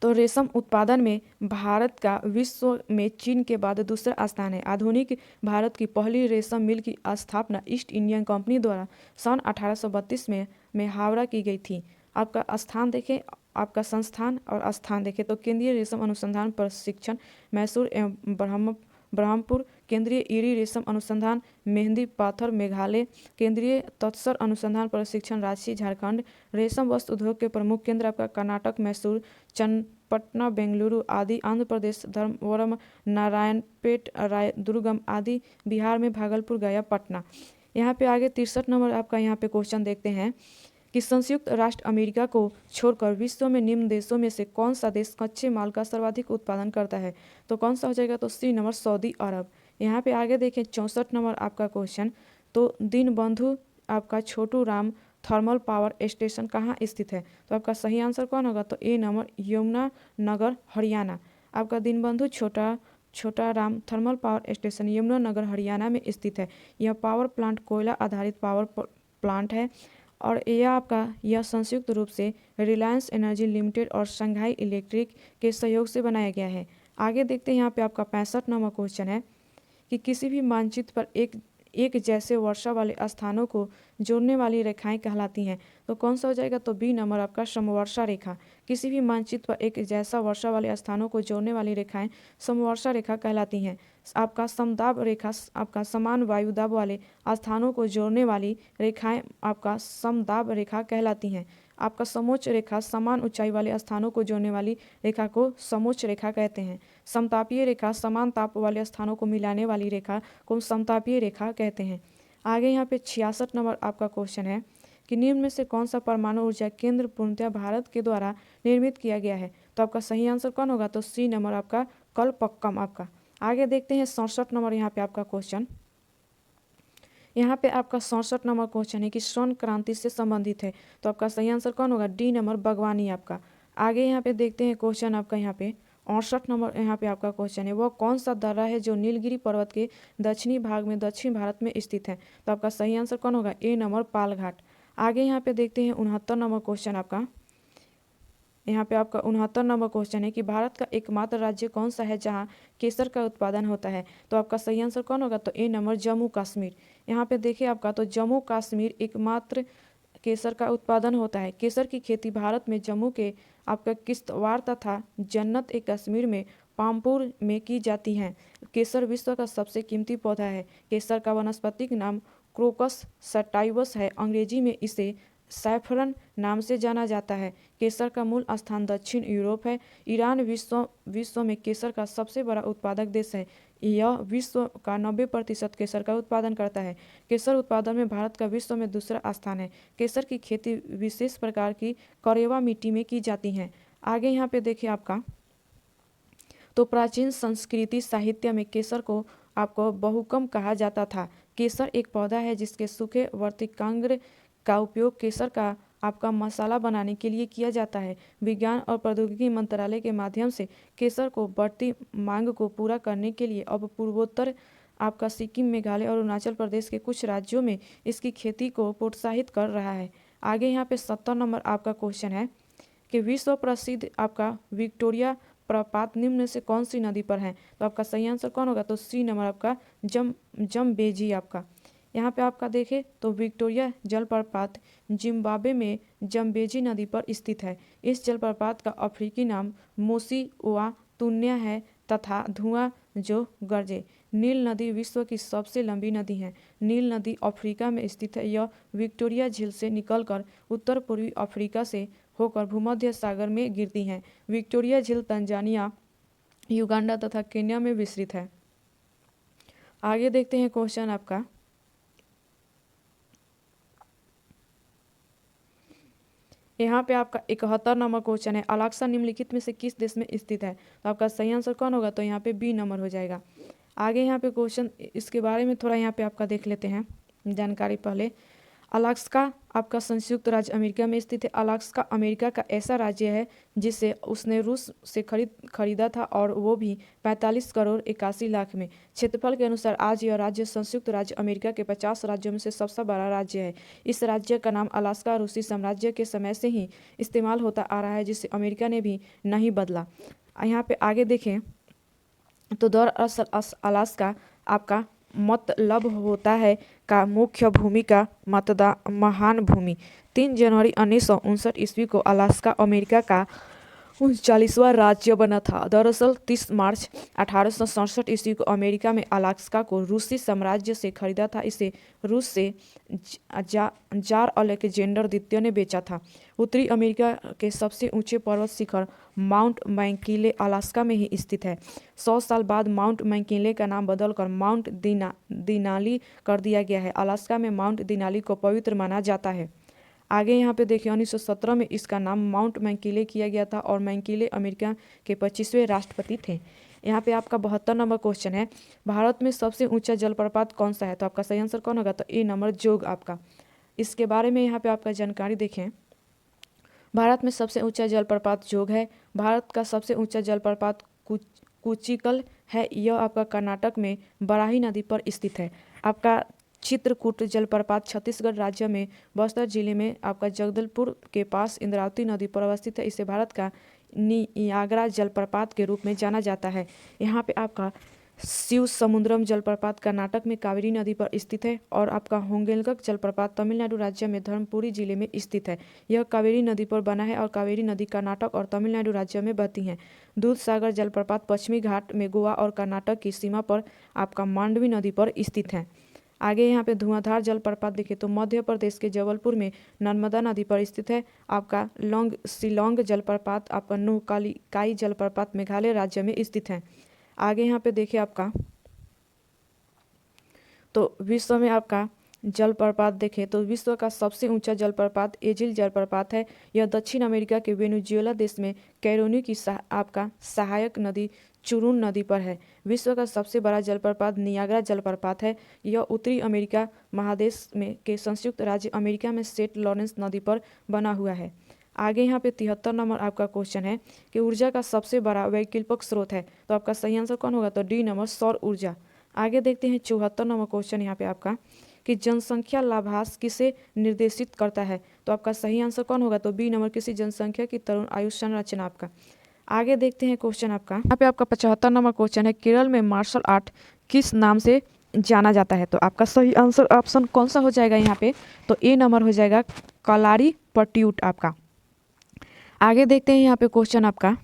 तो रेशम उत्पादन में भारत का विश्व में चीन के बाद दूसरा स्थान है। आधुनिक भारत की पहली रेशम मिल की स्थापना ईस्ट इंडिया कंपनी द्वारा सन 1832 में हावड़ा की गई थी। आपका स्थान देखें, आपका संस्थान और स्थान देखें तो केंद्रीय रेशम अनुसंधान प्रशिक्षण मैसूर एवं ब्रह्मपुर, केंद्रीय ईरी रेशम अनुसंधान मेहंदी पाथर मेघालय, केंद्रीय तत्सर अनुसंधान प्रशिक्षण रांची झारखंड, रेशम वस्त्र उद्योग के प्रमुख केंद्र आपका कर्नाटक मैसूर, चन्नपटना बेंगलुरु आदि, आंध्र प्रदेश धर्मवरम, नारायणपेट रायदुर्गम आदि, बिहार में भागलपुर गया पटना। यहाँ पे आगे 63 नंबर आपका यहाँ पे क्वेश्चन देखते हैं कि संयुक्त राष्ट्र अमेरिका को छोड़कर विश्व में निम्न देशों में से कौन सा देश कच्चे माल का सर्वाधिक उत्पादन करता है। तो कौन सा हो जाएगा, तो सी नंबर सऊदी अरब। यहाँ पे आगे देखें 64 नंबर आपका क्वेश्चन, तो दीनबंधु आपका Chhotu Ram thermal power station कहाँ स्थित है। तो आपका सही आंसर कौन होगा, तो ए नंबर यमुना नगर हरियाणा। आपका Deenbandhu Chhota Ram thermal power station Yamuna Nagar Haryana में स्थित है। यह पावर प्लांट कोयला आधारित पावर प्लांट है और यह संयुक्त रूप से रिलायंस एनर्जी लिमिटेड और शंघाई इलेक्ट्रिक के सहयोग से बनाया गया है। आगे देखते हैं यहाँ पे आपका 65 नंबर क्वेश्चन है कि किसी भी मानचित्र पर एक जैसे वर्षा वाले स्थानों को जोड़ने वाली रेखाएं कहलाती हैं। तो कौन सा हो जाएगा, तो बी नंबर आपका समवर्षा रेखा। किसी भी मानचित्र पर एक जैसा वर्षा वाले स्थानों को जोड़ने वाली रेखाएं समवर्षा रेखा कहलाती हैं। आपका समदाब रेखा आपका समान वायुदाब वाले स्थानों को जोड़ने वाली रेखाएं आपका समदाब रेखा कहलाती हैं। आपका समोच्च रेखा समान ऊंचाई वाले स्थानों को जोड़ने वाली रेखा को समोच्च रेखा कहते हैं। समतापीय रेखा समान ताप वाले स्थानों को मिलाने वाली रेखा को समतापीय रेखा कहते हैं। आगे यहाँ पे 66 नंबर आपका क्वेश्चन है कि निम्न में से कौन सा परमाणु ऊर्जा केंद्र पूर्णतः भारत के द्वारा निर्मित किया गया है। तो आपका सही आंसर कौन होगा, तो सी नंबर आपका कलपक्कम आपका। आगे देखते हैं 67 नंबर यहाँ पे आपका क्वेश्चन। यहाँ पे आपका 67 नंबर क्वेश्चन है कि स्वर्ण क्रांति से संबंधित है। तो आपका सही आंसर कौन होगा, डी नंबर बागवानी आपका। आगे यहाँ पे देखते हैं क्वेश्चन आपका यहाँ पे 68 नंबर यहाँ पे आपका क्वेश्चन है, वह कौन सा दर्रा है जो नीलगिरी पर्वत के दक्षिणी भाग में दक्षिण भारत में स्थित है। तो आपका सही आंसर कौन होगा, ए नंबर पालघाट। आगे यहाँ पे देखते हैं 69 नंबर क्वेश्चन आपका। यहाँ पे आपका 69 नंबर क्वेश्चन है कि भारत का एकमात्र राज्य कौन सा है जहाँ केसर का उत्पादन होता है। तो आपका सही आंसर कौन होगा, तो ए नंबर जम्मू कश्मीर। यहाँ पे देखिए आपका, तो जम्मू कश्मीर एकमात्र केसर का उत्पादन होता है। केसर की खेती भारत में जम्मू के आपका किश्तवाड़ तथा जन्नत ए कश्मीर में पामपुर में की जाती है। केसर विश्व का सबसे कीमती पौधा है। केसर का वानस्पतिक नाम क्रोकस सटाइवस है। अंग्रेजी में इसे सैफरन नाम से जाना जाता है। केसर का मूल स्थान दक्षिण यूरोप है। ईरान विश्व में केसर का सबसे बड़ा उत्पादक देश है। यह विश्व का 90% केसर का उत्पादन करता है। केसर उत्पादन में भारत का विश्व में दूसरा स्थान है। केसर की खेती विशेष प्रकार की करेवा मिट्टी में की जाती है। आगे यहाँ पे देखिए आपका, तो प्राचीन संस्कृति साहित्य में केसर को आपको बहुकम कहा जाता था। केसर एक पौधा है जिसके सूखे वर्तिकांग्र का उपयोग केसर का आपका मसाला बनाने के लिए किया जाता है। विज्ञान और प्रौद्योगिकी मंत्रालय के माध्यम से केसर को बढ़ती मांग को पूरा करने के लिए अब पूर्वोत्तर आपका सिक्किम, मेघालय और अरुणाचल प्रदेश के कुछ राज्यों में इसकी खेती को प्रोत्साहित कर रहा है। आगे यहाँ पे 70 नंबर आपका क्वेश्चन है कि विश्व प्रसिद्ध आपका विक्टोरिया जलप्रपात निम्न में से कौन सी नदी पर है? तो आपका सही आंसर कौन होगा? तो सी नंबर आपका जम्बेजी आपका। यहाँ पे आपका देखें तो विक्टोरिया जलप्रपात जिम्बाब्वे में जम्बेजी नदी पर स्थित है। इस जलप्रपात का अफ्रीकी नाम मोसी ओआ तुन्या है तथा धुआं जो गरजे। नील नदी विश्व की सबसे लंबी नदी है। नील नदी अफ्रीका में स्थित है। यह विक्टोरिया झील से निकलकर उत्तर पूर्वी अफ्रीका से होकर भूमध्य सागर में गिरती है। विक्टोरिया झील तंजानिया, युगांडा तथा केन्या में विस्तृत है। आगे देखते हैं क्वेश्चन आपका। यहाँ पे आपका 71 नंबर क्वेश्चन है, अलास्का निम्नलिखित में से किस देश में स्थित है? तो आपका सही आंसर कौन होगा? तो यहाँ पे बी नंबर हो जाएगा। आगे यहाँ पे क्वेश्चन इसके बारे में थोड़ा यहाँ पे आपका देख लेते हैं जानकारी। पहले अलास्का आपका संयुक्त राज्य अमेरिका में स्थित है। अलास्का अमेरिका का ऐसा राज्य है जिसे उसने रूस से खरीदा था और वो भी 45 करोड़ 81 लाख में। क्षेत्रफल के अनुसार आज यह राज्य संयुक्त राज्य अमेरिका के 50 राज्यों में से सबसे बड़ा राज्य है। इस राज्य का नाम अलास्का रूसी साम्राज्य के समय से ही इस्तेमाल होता आ रहा है, जिसे अमेरिका ने भी नहीं बदला। यहाँ पे आगे देखें तो दरअसल अलास्का आपका मतलब होता है का मुख्य भूमि का महान भूमि। 3 जनवरी 1959 ईस्वी को अलास्का अमेरिका का 39वां राज्य बना था। दरअसल 30 मार्च 1867 ईस्वी को अमेरिका में अलास्का को रूसी साम्राज्य से खरीदा था। इसे रूस से जार अलेक्जेंडर द्वितीय ने बेचा था। उत्तरी अमेरिका के सबसे ऊंचे पर्वत शिखर माउंट मैकिंले अलास्का में ही स्थित है। 100 साल बाद माउंट मैकिंले का नाम बदलकर माउंट दिनाली कर दिया गया है। अलास्का में माउंट दिनाली को पवित्र माना जाता है। आगे यहाँ पे देखिए 1917 में इसका नाम माउंट मैकिंले किया गया था और मैकिंले अमेरिका के 25वें राष्ट्रपति थे। यहाँ पे आपका 72 नंबर क्वेश्चन है, भारत में सबसे ऊंचा जलप्रपात कौन सा है? तो आपका सही आंसर कौन होगा? तो ए नंबर जोग आपका। इसके बारे में यहाँ पे आपका जानकारी देखें। भारत में सबसे ऊंचा जलप्रपात जोग है। भारत का सबसे ऊंचा जलप्रपात कुचिकल है। यह आपका कर्नाटक में बराही नदी पर स्थित है। आपका चित्रकूट जलप्रपात छत्तीसगढ़ राज्य में बस्तर जिले में आपका जगदलपुर के पास इंद्रावती नदी पर अवस्थित है। इसे भारत का नियाग्रा जलप्रपात के रूप में जाना जाता है। यहाँ पे आपका शिव समुद्रम जलप्रपात कर्नाटक में कावेरी नदी पर स्थित है और आपका होंगेलगक जलप्रपात तमिलनाडु राज्य में धर्मपुरी जिले में स्थित है। यह कावेरी नदी पर बना है और कावेरी नदी कर्नाटक और तमिलनाडु राज्य में बहती है। दूध सागर जलप्रपात पश्चिमी घाट में गोवा और कर्नाटक की सीमा पर आपका मांडवी नदी पर स्थित है। आगे यहाँ पे धुआंधार जलप्रपात देखें तो मध्य प्रदेश के जबलपुर में नर्मदा नदी पर स्थित है। आपका शिलोंग जलप्रपात आपका नूकाई जलप्रपात मेघालय राज्य में स्थित है। आगे यहाँ पे देखिए आपका तो विश्व में आपका जलप्रपात देखें तो विश्व का सबसे ऊंचा जलप्रपात एजिल जलप्रपात है। यह दक्षिण अमेरिका के वेनेजुएला देश में कैरोनी की आपका सहायक नदी चुरुन नदी पर है। विश्व का सबसे बड़ा जलप्रपात नियाग्रा जलप्रपात है। यह उत्तरी अमेरिका महादेश में के संयुक्त राज्य अमेरिका में सेंट लॉरेंस नदी पर बना हुआ है। आगे यहाँ पे 73 नंबर आपका क्वेश्चन है कि ऊर्जा का सबसे बड़ा वैकल्पिक स्रोत है। तो आपका सही आंसर कौन होगा? तो डी नंबर सौर ऊर्जा। आगे देखते हैं 74 नंबर क्वेश्चन यहाँ पे आपका कि जनसंख्या लाभांश किसे निर्देशित करता है? तो आपका सही आंसर कौन होगा? तो बी नंबर किसी जनसंख्या की तरुण आयु संरचना आपका। आगे देखते हैं क्वेश्चन आपका। यहाँ पे आपका 75 नंबर क्वेश्चन है, केरल में मार्शल आर्ट किस नाम से जाना जाता है? तो आपका सही आंसर ऑप्शन कौन सा हो जाएगा यहाँ पे? तो ए नंबर हो जाएगा कलारी पट्यूट आपका। आगे देखते हैं यहाँ पे क्वेश्चन आपका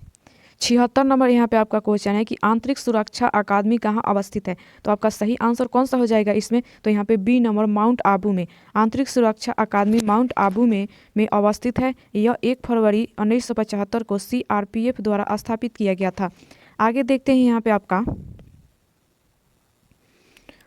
76 नंबर यहाँ पे आपका क्वेश्चन है कि आंतरिक सुरक्षा अकादमी कहाँ अवस्थित है? तो आपका सही आंसर कौन सा हो जाएगा इसमें? तो यहाँ पे बी नंबर माउंट आबू में। आंतरिक सुरक्षा अकादमी माउंट आबू में अवस्थित है। यह 1 फरवरी 1975 को CRPF द्वारा स्थापित किया गया था। आगे देखते हैं यहाँ पे आपका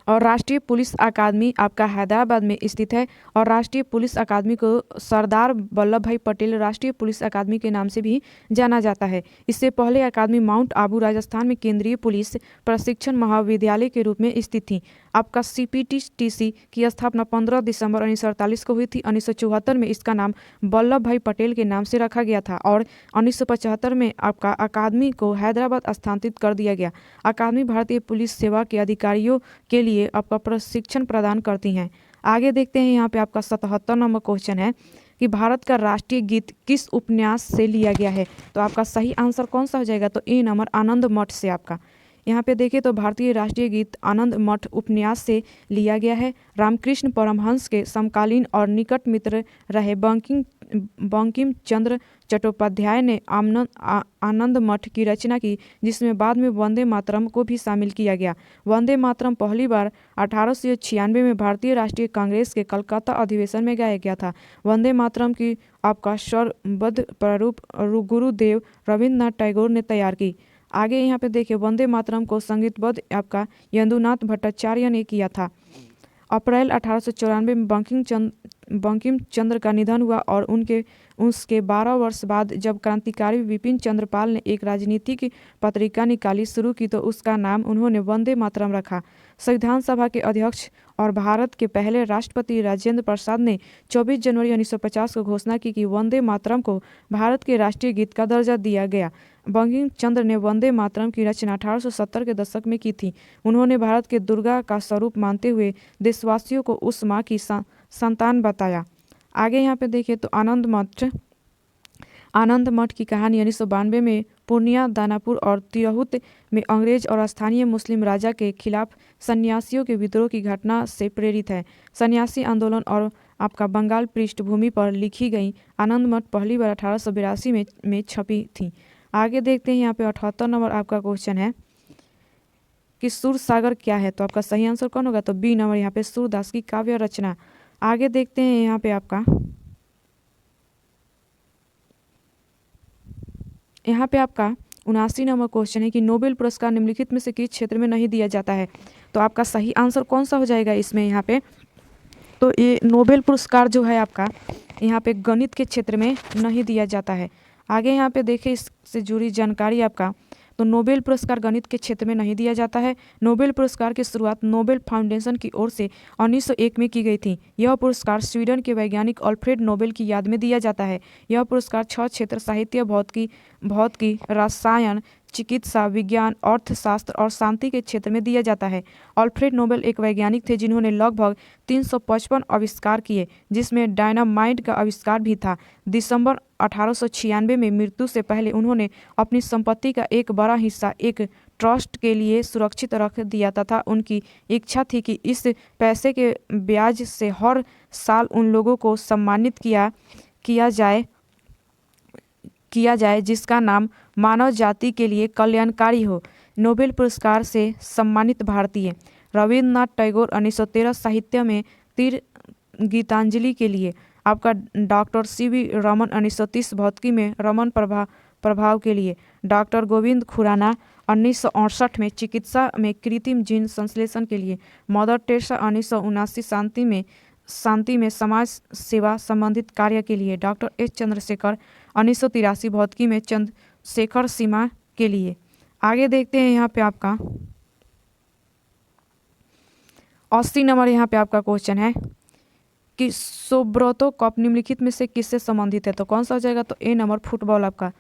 और राष्ट्रीय पुलिस अकादमी आपका हैदराबाद में स्थित है और राष्ट्रीय पुलिस अकादमी को सरदार वल्लभ भाई पटेल राष्ट्रीय पुलिस अकादमी के नाम से भी जाना जाता है। इससे पहले अकादमी माउंट आबू राजस्थान में केंद्रीय पुलिस प्रशिक्षण महाविद्यालय के रूप में स्थित थी। आपका CPTC की स्थापना 15 दिसंबर 1948 को हुई थी। 1974 में इसका नाम वल्लभ भाई पटेल के नाम से रखा गया था और 1975 में आपका अकादमी को हैदराबाद स्थानांतरित कर दिया गया। अकादमी भारतीय पुलिस सेवा के अधिकारियों के लिए आपका प्रशिक्षण प्रदान करती हैं। आगे देखते हैं यहाँ पे आपका 77 नंबर क्वेश्चन है कि भारत का राष्ट्रीय गीत किस उपन्यास से लिया गया है? तो आपका सही आंसर कौन सा हो जाएगा? तो ए नंबर आनंद मठ से आपका। यहाँ पे देखिए तो भारतीय राष्ट्रीय गीत आनंद मठ उपन्यास से लिया गया है। रामकृष्ण परमहंस के समकालीन और निकट मित्र रहे बंकिम चंद्र चट्टोपाध्याय ने आनंद मठ की रचना की, जिसमें बाद में वंदे मातरम को भी शामिल किया गया। वंदे मातरम पहली बार 1896 में भारतीय राष्ट्रीय कांग्रेस के कलकत्ता अधिवेशन में गाया गया था। वंदे मातरम की आपका स्वरबद्ध प्रारूप गुरुदेव रविन्द्रनाथ टैगोर ने तैयार की। आगे यहाँ पे देखिए वंदे मातरम को संगीतबद्ध आपका यदुनाथ भट्टाचार्य ने किया था। अप्रैल 1894 में बंकिम चंद्र का निधन हुआ और उसके 12 वर्ष बाद जब क्रांतिकारी विपिन चंद्र पाल ने एक राजनीतिक पत्रिका निकाली शुरू की तो उसका नाम उन्होंने वंदे मातरम रखा। संविधान सभा के अध्यक्ष और भारत के पहले राष्ट्रपति राजेंद्र प्रसाद ने 24 जनवरी 1950 को घोषणा की कि वंदे मातरम को भारत के राष्ट्रीय गीत का दर्जा दिया गया। बंकिम चंद्र ने वंदे मातरम की रचना 1870 के दशक में की थी। उन्होंने भारत के दुर्गा का स्वरूप मानते हुए देशवासियों को उस माँ की संतान बताया। आगे यहाँ पे देखिए तो आनंद मठ की कहानी 1992 में पूर्णिया, दानापुर और तिरहुत में अंग्रेज और स्थानीय मुस्लिम राजा के खिलाफ सन्यासियों के विद्रोह की घटना से प्रेरित है। सन्यासी आंदोलन और आपका बंगाल पृष्ठभूमि पर लिखी गई आनंद मठ पहली बार 1882 में छपी थी। आगे देखते हैं यहाँ पे 78 नंबर आपका क्वेश्चन है कि सूरसागर क्या है? तो आपका सही आंसर कौन होगा? तो बी नंबर यहाँ पे सूरदास की काव्य रचना। आगे देखते हैं यहाँ पे आपका 79 नंबर क्वेश्चन है कि नोबेल पुरस्कार निम्नलिखित में से किस क्षेत्र में नहीं दिया जाता है? तो आपका सही आंसर कौन सा हो जाएगा इसमें यहाँ पे? तो ये नोबेल पुरस्कार जो है आपका यहाँ पे गणित के क्षेत्र में नहीं दिया जाता है। आगे यहाँ पे देखिए इससे जुड़ी जानकारी आपका, तो नोबेल पुरस्कार गणित के क्षेत्र में नहीं दिया जाता है। नोबेल पुरस्कार की शुरुआत नोबेल फाउंडेशन की ओर से 1901 में की गई थी। यह पुरस्कार स्वीडन के वैज्ञानिक अल्फ्रेड नोबेल की याद में दिया जाता है। यह पुरस्कार 6 क्षेत्र साहित्य, भौतिकी, रसायन, चिकित्सा, विज्ञान, अर्थशास्त्र और शांति के क्षेत्र में दिया जाता है। अल्फ्रेड नोबेल एक वैज्ञानिक थे जिन्होंने लगभग 355 आविष्कार किए, जिसमें डायनामाइट का आविष्कार भी था। दिसंबर 1896 में मृत्यु से पहले उन्होंने अपनी संपत्ति का एक बड़ा हिस्सा एक ट्रस्ट के लिए सुरक्षित रख दिया तथा उनकी इच्छा थी कि इस पैसे के ब्याज से हर साल उन लोगों को सम्मानित किया जाए जिसका नाम मानव जाति के लिए कल्याणकारी हो। नोबेल पुरस्कार से सम्मानित भारतीय रविन्द्रनाथ टैगोर 1913 साहित्य में तीर गीतांजलि के लिए, आपका डॉक्टर C.V. रमन 1930 भौतिकी में रमन प्रभाव के लिए, डॉक्टर गोविंद खुराना 1968 में चिकित्सा में कृत्रिम जीन संश्लेषण के लिए, मदर टेरेसा 1979 शांति में समाज सेवा संबंधित कार्य के लिए, डॉक्टर एस चंद्रशेखर 1983 भौतिकी में चंद्रशेखर सीमा के लिए। आगे देखते हैं यहाँ पे आपका 80 नंबर यहाँ पे आपका क्वेश्चन है कि सुब्रतो कप निम्नलिखित में से किससे संबंधित है? तो कौन सा हो जाएगा? तो ए नंबर फुटबॉल आपका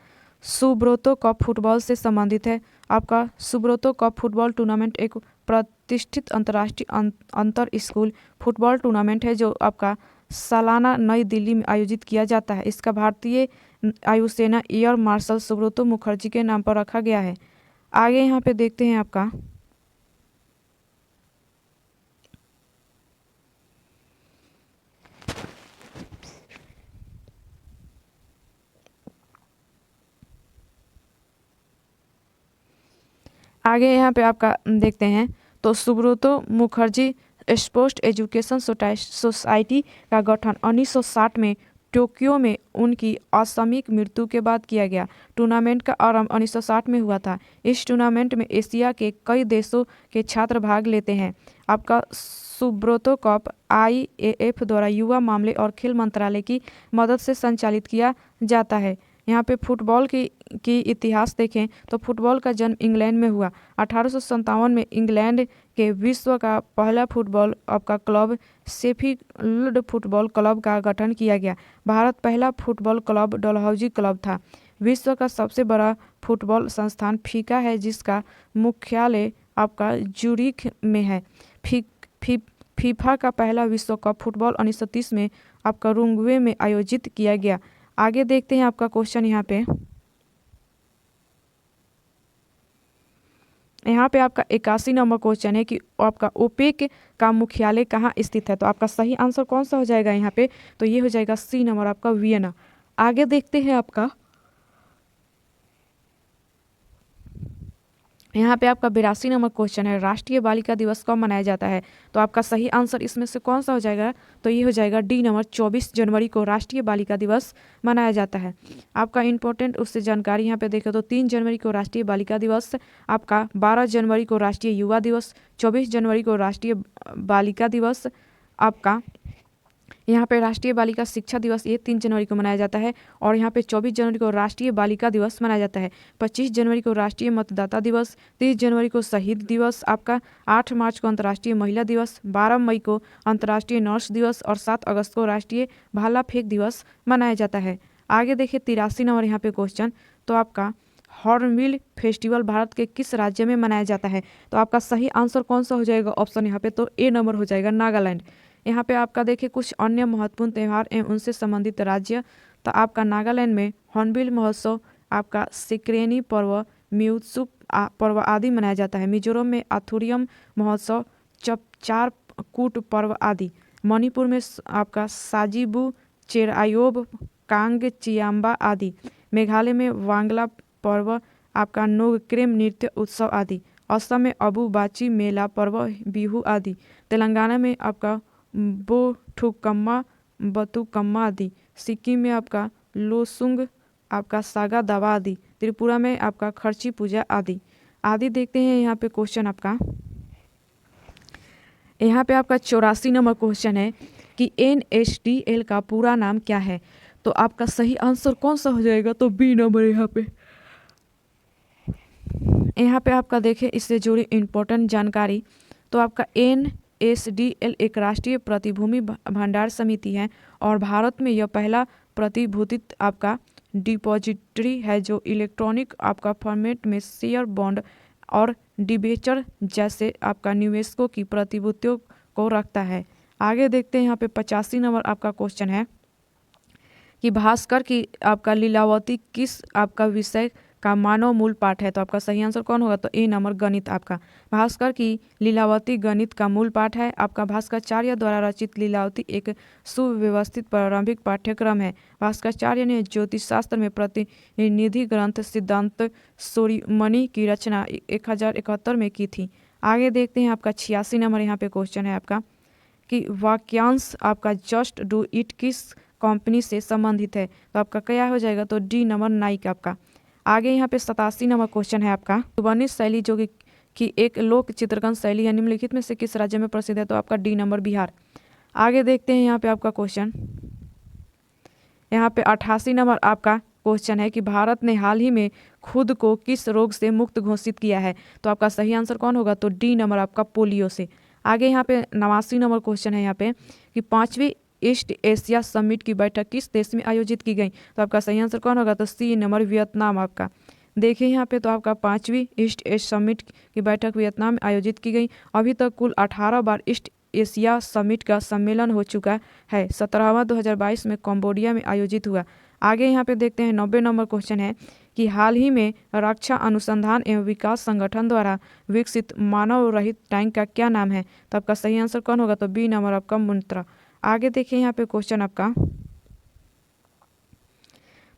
सुब्रतो कप फुटबॉल से संबंधित है। आपका सुब्रतो कप फुटबॉल टूर्नामेंट एक प्रतिष्ठित अंतर्राष्ट्रीय अंतर स्कूल फुटबॉल टूर्नामेंट है जो आपका सालाना नई दिल्ली में आयोजित किया जाता है। इसका भारतीय वायुसेना एयर मार्शल सुब्रतो मुखर्जी के नाम पर रखा गया है। आगे यहाँ पे देखते हैं आपका देखते हैं तो Subroto Mukherjee sports education society का गठन 1960 में टोक्यो में उनकी असामयिक मृत्यु के बाद किया गया। टूर्नामेंट का आरंभ 1960 में हुआ था। इस टूर्नामेंट में एशिया के कई देशों के छात्र भाग लेते हैं। आपका सुब्रतो कप IAF द्वारा युवा मामले और खेल मंत्रालय की मदद से संचालित किया जाता है। यहाँ पे फुटबॉल की इतिहास देखें तो फुटबॉल का जन्म इंग्लैंड में हुआ। 1857 में इंग्लैंड के विश्व का पहला फुटबॉल आपका क्लब शेफील्ड फुटबॉल क्लब का गठन किया गया। भारत पहला फुटबॉल क्लब डलहौजी क्लब था। विश्व का सबसे बड़ा फुटबॉल संस्थान फीफा है जिसका मुख्यालय आपका ज्यूरिख में है। फीफा का पहला विश्व कप फुटबॉल 1930 में आपका उरुग्वे में आयोजित किया गया। आगे देखते हैं आपका क्वेश्चन यहाँ पे आपका 81 नंबर क्वेश्चन है कि आपका ओपेक का मुख्यालय कहाँ स्थित है। तो आपका सही आंसर कौन सा हो जाएगा यहाँ पे, तो ये हो जाएगा सी नंबर आपका वियना। आगे देखते हैं आपका यहाँ पे आपका 82 नंबर क्वेश्चन है, राष्ट्रीय बालिका दिवस कब मनाया जाता है। तो आपका सही आंसर इसमें से कौन सा हो जाएगा, तो ये हो जाएगा डी नंबर 24 जनवरी को राष्ट्रीय बालिका दिवस मनाया जाता है। आपका इंपॉर्टेंट उससे जानकारी यहाँ पे देखें तो 3 जनवरी को राष्ट्रीय बालिका दिवस, आपका 12 जनवरी को राष्ट्रीय युवा दिवस, 24 जनवरी को राष्ट्रीय बालिका दिवस, आपका यहाँ पे राष्ट्रीय बालिका शिक्षा दिवस ये 3 जनवरी को मनाया जाता है। और यहाँ पे 24 जनवरी को राष्ट्रीय बालिका दिवस मनाया जाता है। 25 जनवरी को राष्ट्रीय मतदाता दिवस, 30 जनवरी को शहीद दिवस, आपका 8 मार्च को अंतर्राष्ट्रीय महिला दिवस, 12 मई को अंतर्राष्ट्रीय नर्स दिवस और 7 अगस्त को राष्ट्रीय भाला फेंक दिवस मनाया जाता है। आगे देखिए 83 नंबर यहाँ पे क्वेश्चन, तो आपका हॉर्नबिल फेस्टिवल भारत के किस राज्य में मनाया जाता है। तो आपका सही आंसर कौन सा हो जाएगा ऑप्शन यहाँ पे, तो ए नंबर हो जाएगा नागालैंड। यहाँ पे आपका देखिए कुछ अन्य महत्वपूर्ण त्यौहार एवं उनसे संबंधित राज्य, तो आपका नागालैंड में हॉर्नबिल महोत्सव, आपका सिक्रेनी पर्व, म्यूत्सुक पर्व आदि मनाया जाता है। मिजोरम में आथुरियम महोत्सव, चपचार कूट पर्व आदि। मणिपुर में आपका साजिबू चेरायोब, कांग चियाम्बा आदि। मेघालय में वांगला पर्व, आपका नोगक्रेम नृत्य उत्सव आदि। असम में अबू बाची मेला पर्व, बिहू आदि। तेलंगाना में आपका बोठुकम्मा, बतुकम्मा आदि। सिक्किम में आपका लोसुंग, आपका सागा दावा आदि। त्रिपुरा में आपका खर्ची पूजा आदि देखते हैं यहाँ पे क्वेश्चन आपका। यहाँ पे आपका 84 नंबर क्वेश्चन है कि NSDL का पूरा नाम क्या है। तो आपका सही आंसर कौन सा हो जाएगा, तो बी नंबर यहाँ पे आपका देखिए इससे जुड़ी इम्पोर्टेंट जानकारी। तो आपका NSDL एक राष्ट्रीय प्रतिभूति भंडार समिति है और भारत में यह पहला प्रतिभूतित आपका डिपॉजिटरी है जो इलेक्ट्रॉनिक आपका फॉर्मेट में शेयर, बॉन्ड और डिबेंचर जैसे आपका निवेशकों की प्रतिभूतियों को रखता है। आगे देखते हैं यहाँ पे 85 नंबर आपका क्वेश्चन है कि भास्कर की आपका लीलावती किस आपका विषय का मानव मूल पाठ है। तो आपका सही आंसर कौन होगा, तो ए नंबर गणित। आपका भास्कर की लीलावती गणित का मूल पाठ है। आपका भास्कराचार्य द्वारा रचित लीलावती एक सुव्यवस्थित प्रारंभिक पाठ्यक्रम है। भास्कराचार्य ने ज्योतिष शास्त्र में प्रतिनिधि ग्रंथ सिद्धांत सूर्यमणि की रचना 1071 में की थी। आगे देखते हैं आपका 86 नंबर यहाँ पे क्वेश्चन है आपका कि वाक्यांश आपका जस्ट डू इट किस कंपनी से संबंधित है। तो आपका क्या हो जाएगा, तो डी नंबर नाइक। आपका आगे यहाँ पे 87 नंबर क्वेश्चन है आपका सुवर्णित शैली जो कि एक लोक चित्रकन शैली है, निम्नलिखित में से किस राज्य में प्रसिद्ध है। तो आपका डी नंबर बिहार। आगे देखते हैं यहाँ पे आपका क्वेश्चन, यहाँ पे 88 नंबर आपका क्वेश्चन है कि भारत ने हाल ही में खुद को किस रोग से मुक्त घोषित किया है। तो आपका सही आंसर कौन होगा, तो डी नंबर आपका पोलियो से। आगे यहाँ पे 89 नंबर क्वेश्चन है यहाँ पे कि 5वीं ईस्ट एशिया समिट की बैठक किस देश में आयोजित की गई। तो आपका सही आंसर कौन होगा, तो सी नंबर वियतनाम। आपका देखिए यहाँ पे तो आपका 5वीं ईस्ट एशिया समिट की बैठक वियतनाम में आयोजित की गई। अभी तक कुल 18 बार ईस्ट एशिया समिट का सम्मेलन हो चुका है। 17वां 2022 में कंबोडिया में आयोजित हुआ। आगे यहाँ पे देखते हैं 90 नंबर क्वेश्चन है कि हाल ही में रक्षा अनुसंधान एवं विकास संगठन द्वारा विकसित मानव रहित टैंक का क्या नाम है। तो आपका सही आंसर कौन होगा, तो बी नंबर आपका मंत्रा। आगे देखिए यहाँ पे क्वेश्चन आपका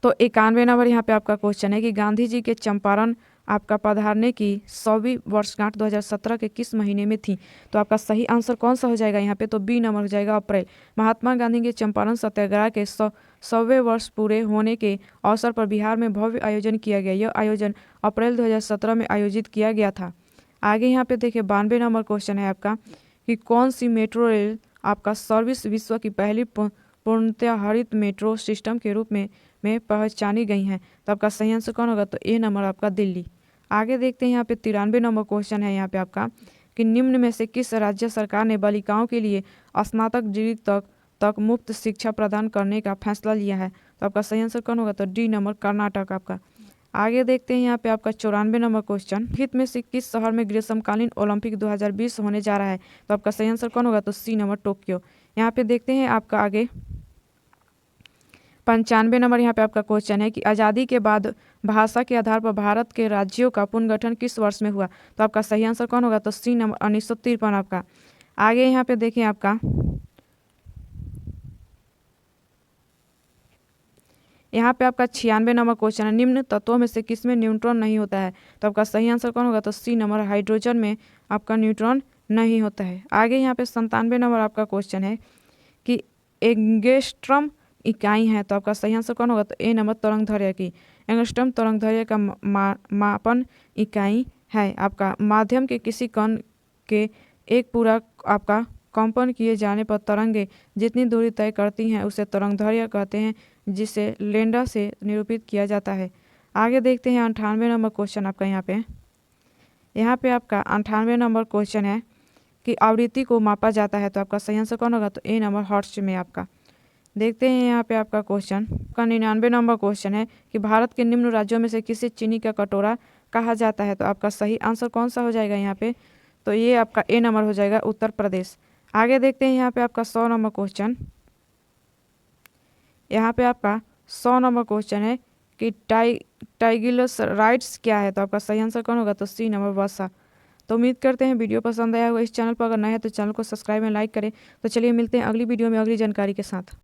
तो 91 नंबर यहाँ पे आपका क्वेश्चन है कि गांधी जी के चंपारण आपका पधारने की 100वीं वर्षगांठ 2017 के किस महीने में थी। तो आपका सही आंसर कौन सा हो जाएगा यहाँ पे, तो बी नंबर हो जाएगा अप्रैल। महात्मा गांधी के चंपारण सत्याग्रह के 100वें वर्ष पूरे होने के अवसर पर बिहार में भव्य आयोजन किया गया। यह आयोजन अप्रैल 2017 में आयोजित किया गया था। आगे यहाँ पे देखिए 92 नंबर क्वेश्चन है आपका कि कौन सी मेट्रो रेल आपका सर्विस विश्व की पहली पूर्णतः हरित मेट्रो सिस्टम के रूप में पहचानी गई हैं। तो आपका सही आंसर कौन होगा, तो ए नंबर आपका दिल्ली। आगे देखते हैं यहाँ पे 93 नंबर क्वेश्चन है यहाँ पे आपका कि निम्न में से किस राज्य सरकार ने बालिकाओं के लिए स्नातक डिग्री तक मुफ्त शिक्षा प्रदान करने का फैसला लिया है। तो आपका सही आंसर कौन होगा, तो डी नंबर कर्नाटक। आपका आगे देखते हैं यहाँ पे आपका 94 नंबर क्वेश्चन, हित में से किस शहर में ग्रीष्मकालीन ओलंपिक 2020 होने जा रहा है? तो आपका सही आंसर कौन होगा? तो सी नंबर टोक्यो। यहाँ पे देखते हैं आपका आगे 95 नंबर यहाँ पे आपका क्वेश्चन है कि आज़ादी के बाद भाषा के आधार पर भारत के राज्यों का पुनर्गठन किस वर्ष में हुआ? तो आपका सही आंसर कौन होगा? तो सी नंबर 1953 आपका। आगे यहाँ पे देखें आपका यहाँ पे आपका 96 नंबर क्वेश्चन है, निम्न तत्वों में से किसमें न्यूट्रॉन नहीं होता है? तो आपका सही आंसर कौन होगा? तो सी नंबर हाइड्रोजन में आपका न्यूट्रॉन नहीं होता है। आगे यहाँ पे 97 नंबर आपका क्वेश्चन है कि एंगस्ट्रम इकाई है, तो आपका सही आंसर कौन होगा? तो ए नंबर तरंगदैर्घ्य की। एंगस्ट्रम तरंगदैर्घ्य का मापन इकाई है। आपका माध्यम के किसी कण के एक पूरा आपका कंपन किए जाने पर तरंगे जितनी दूरी तय करती हैं उसे तरंगदैर्घ्य कहते हैं, जिसे लैम्डा से निरूपित किया जाता है। आगे देखते हैं 98 नंबर क्वेश्चन आपका यहाँ पे आपका 98 नंबर क्वेश्चन है कि आवृत्ति को मापा जाता है, तो आपका सही आंसर कौन होगा? तो ए नंबर हर्ट्ज में आपका। देखते हैं यहाँ पे आपका क्वेश्चन का 99 नंबर क्वेश्चन है कि भारत के निम्न राज्यों में से किसे चीनी का कटोरा कहा जाता है? तो आपका सही आंसर कौन सा हो जाएगा यहाँ पे? तो ये आपका ए नंबर हो जाएगा, उत्तर प्रदेश। आगे देखते हैं यहाँ पे आपका 100 नंबर क्वेश्चन। यहाँ पे आपका 100 नंबर क्वेश्चन है कि ट्राइग्लिसराइड्स क्या है? तो आपका सही आंसर कौन होगा? तो सी नंबर वसा। तो उम्मीद करते हैं वीडियो पसंद आया होगा। इस चैनल पर अगर नया है तो चैनल को सब्सक्राइब एंड लाइक करें। तो चलिए मिलते हैं अगली वीडियो में अगली जानकारी के साथ।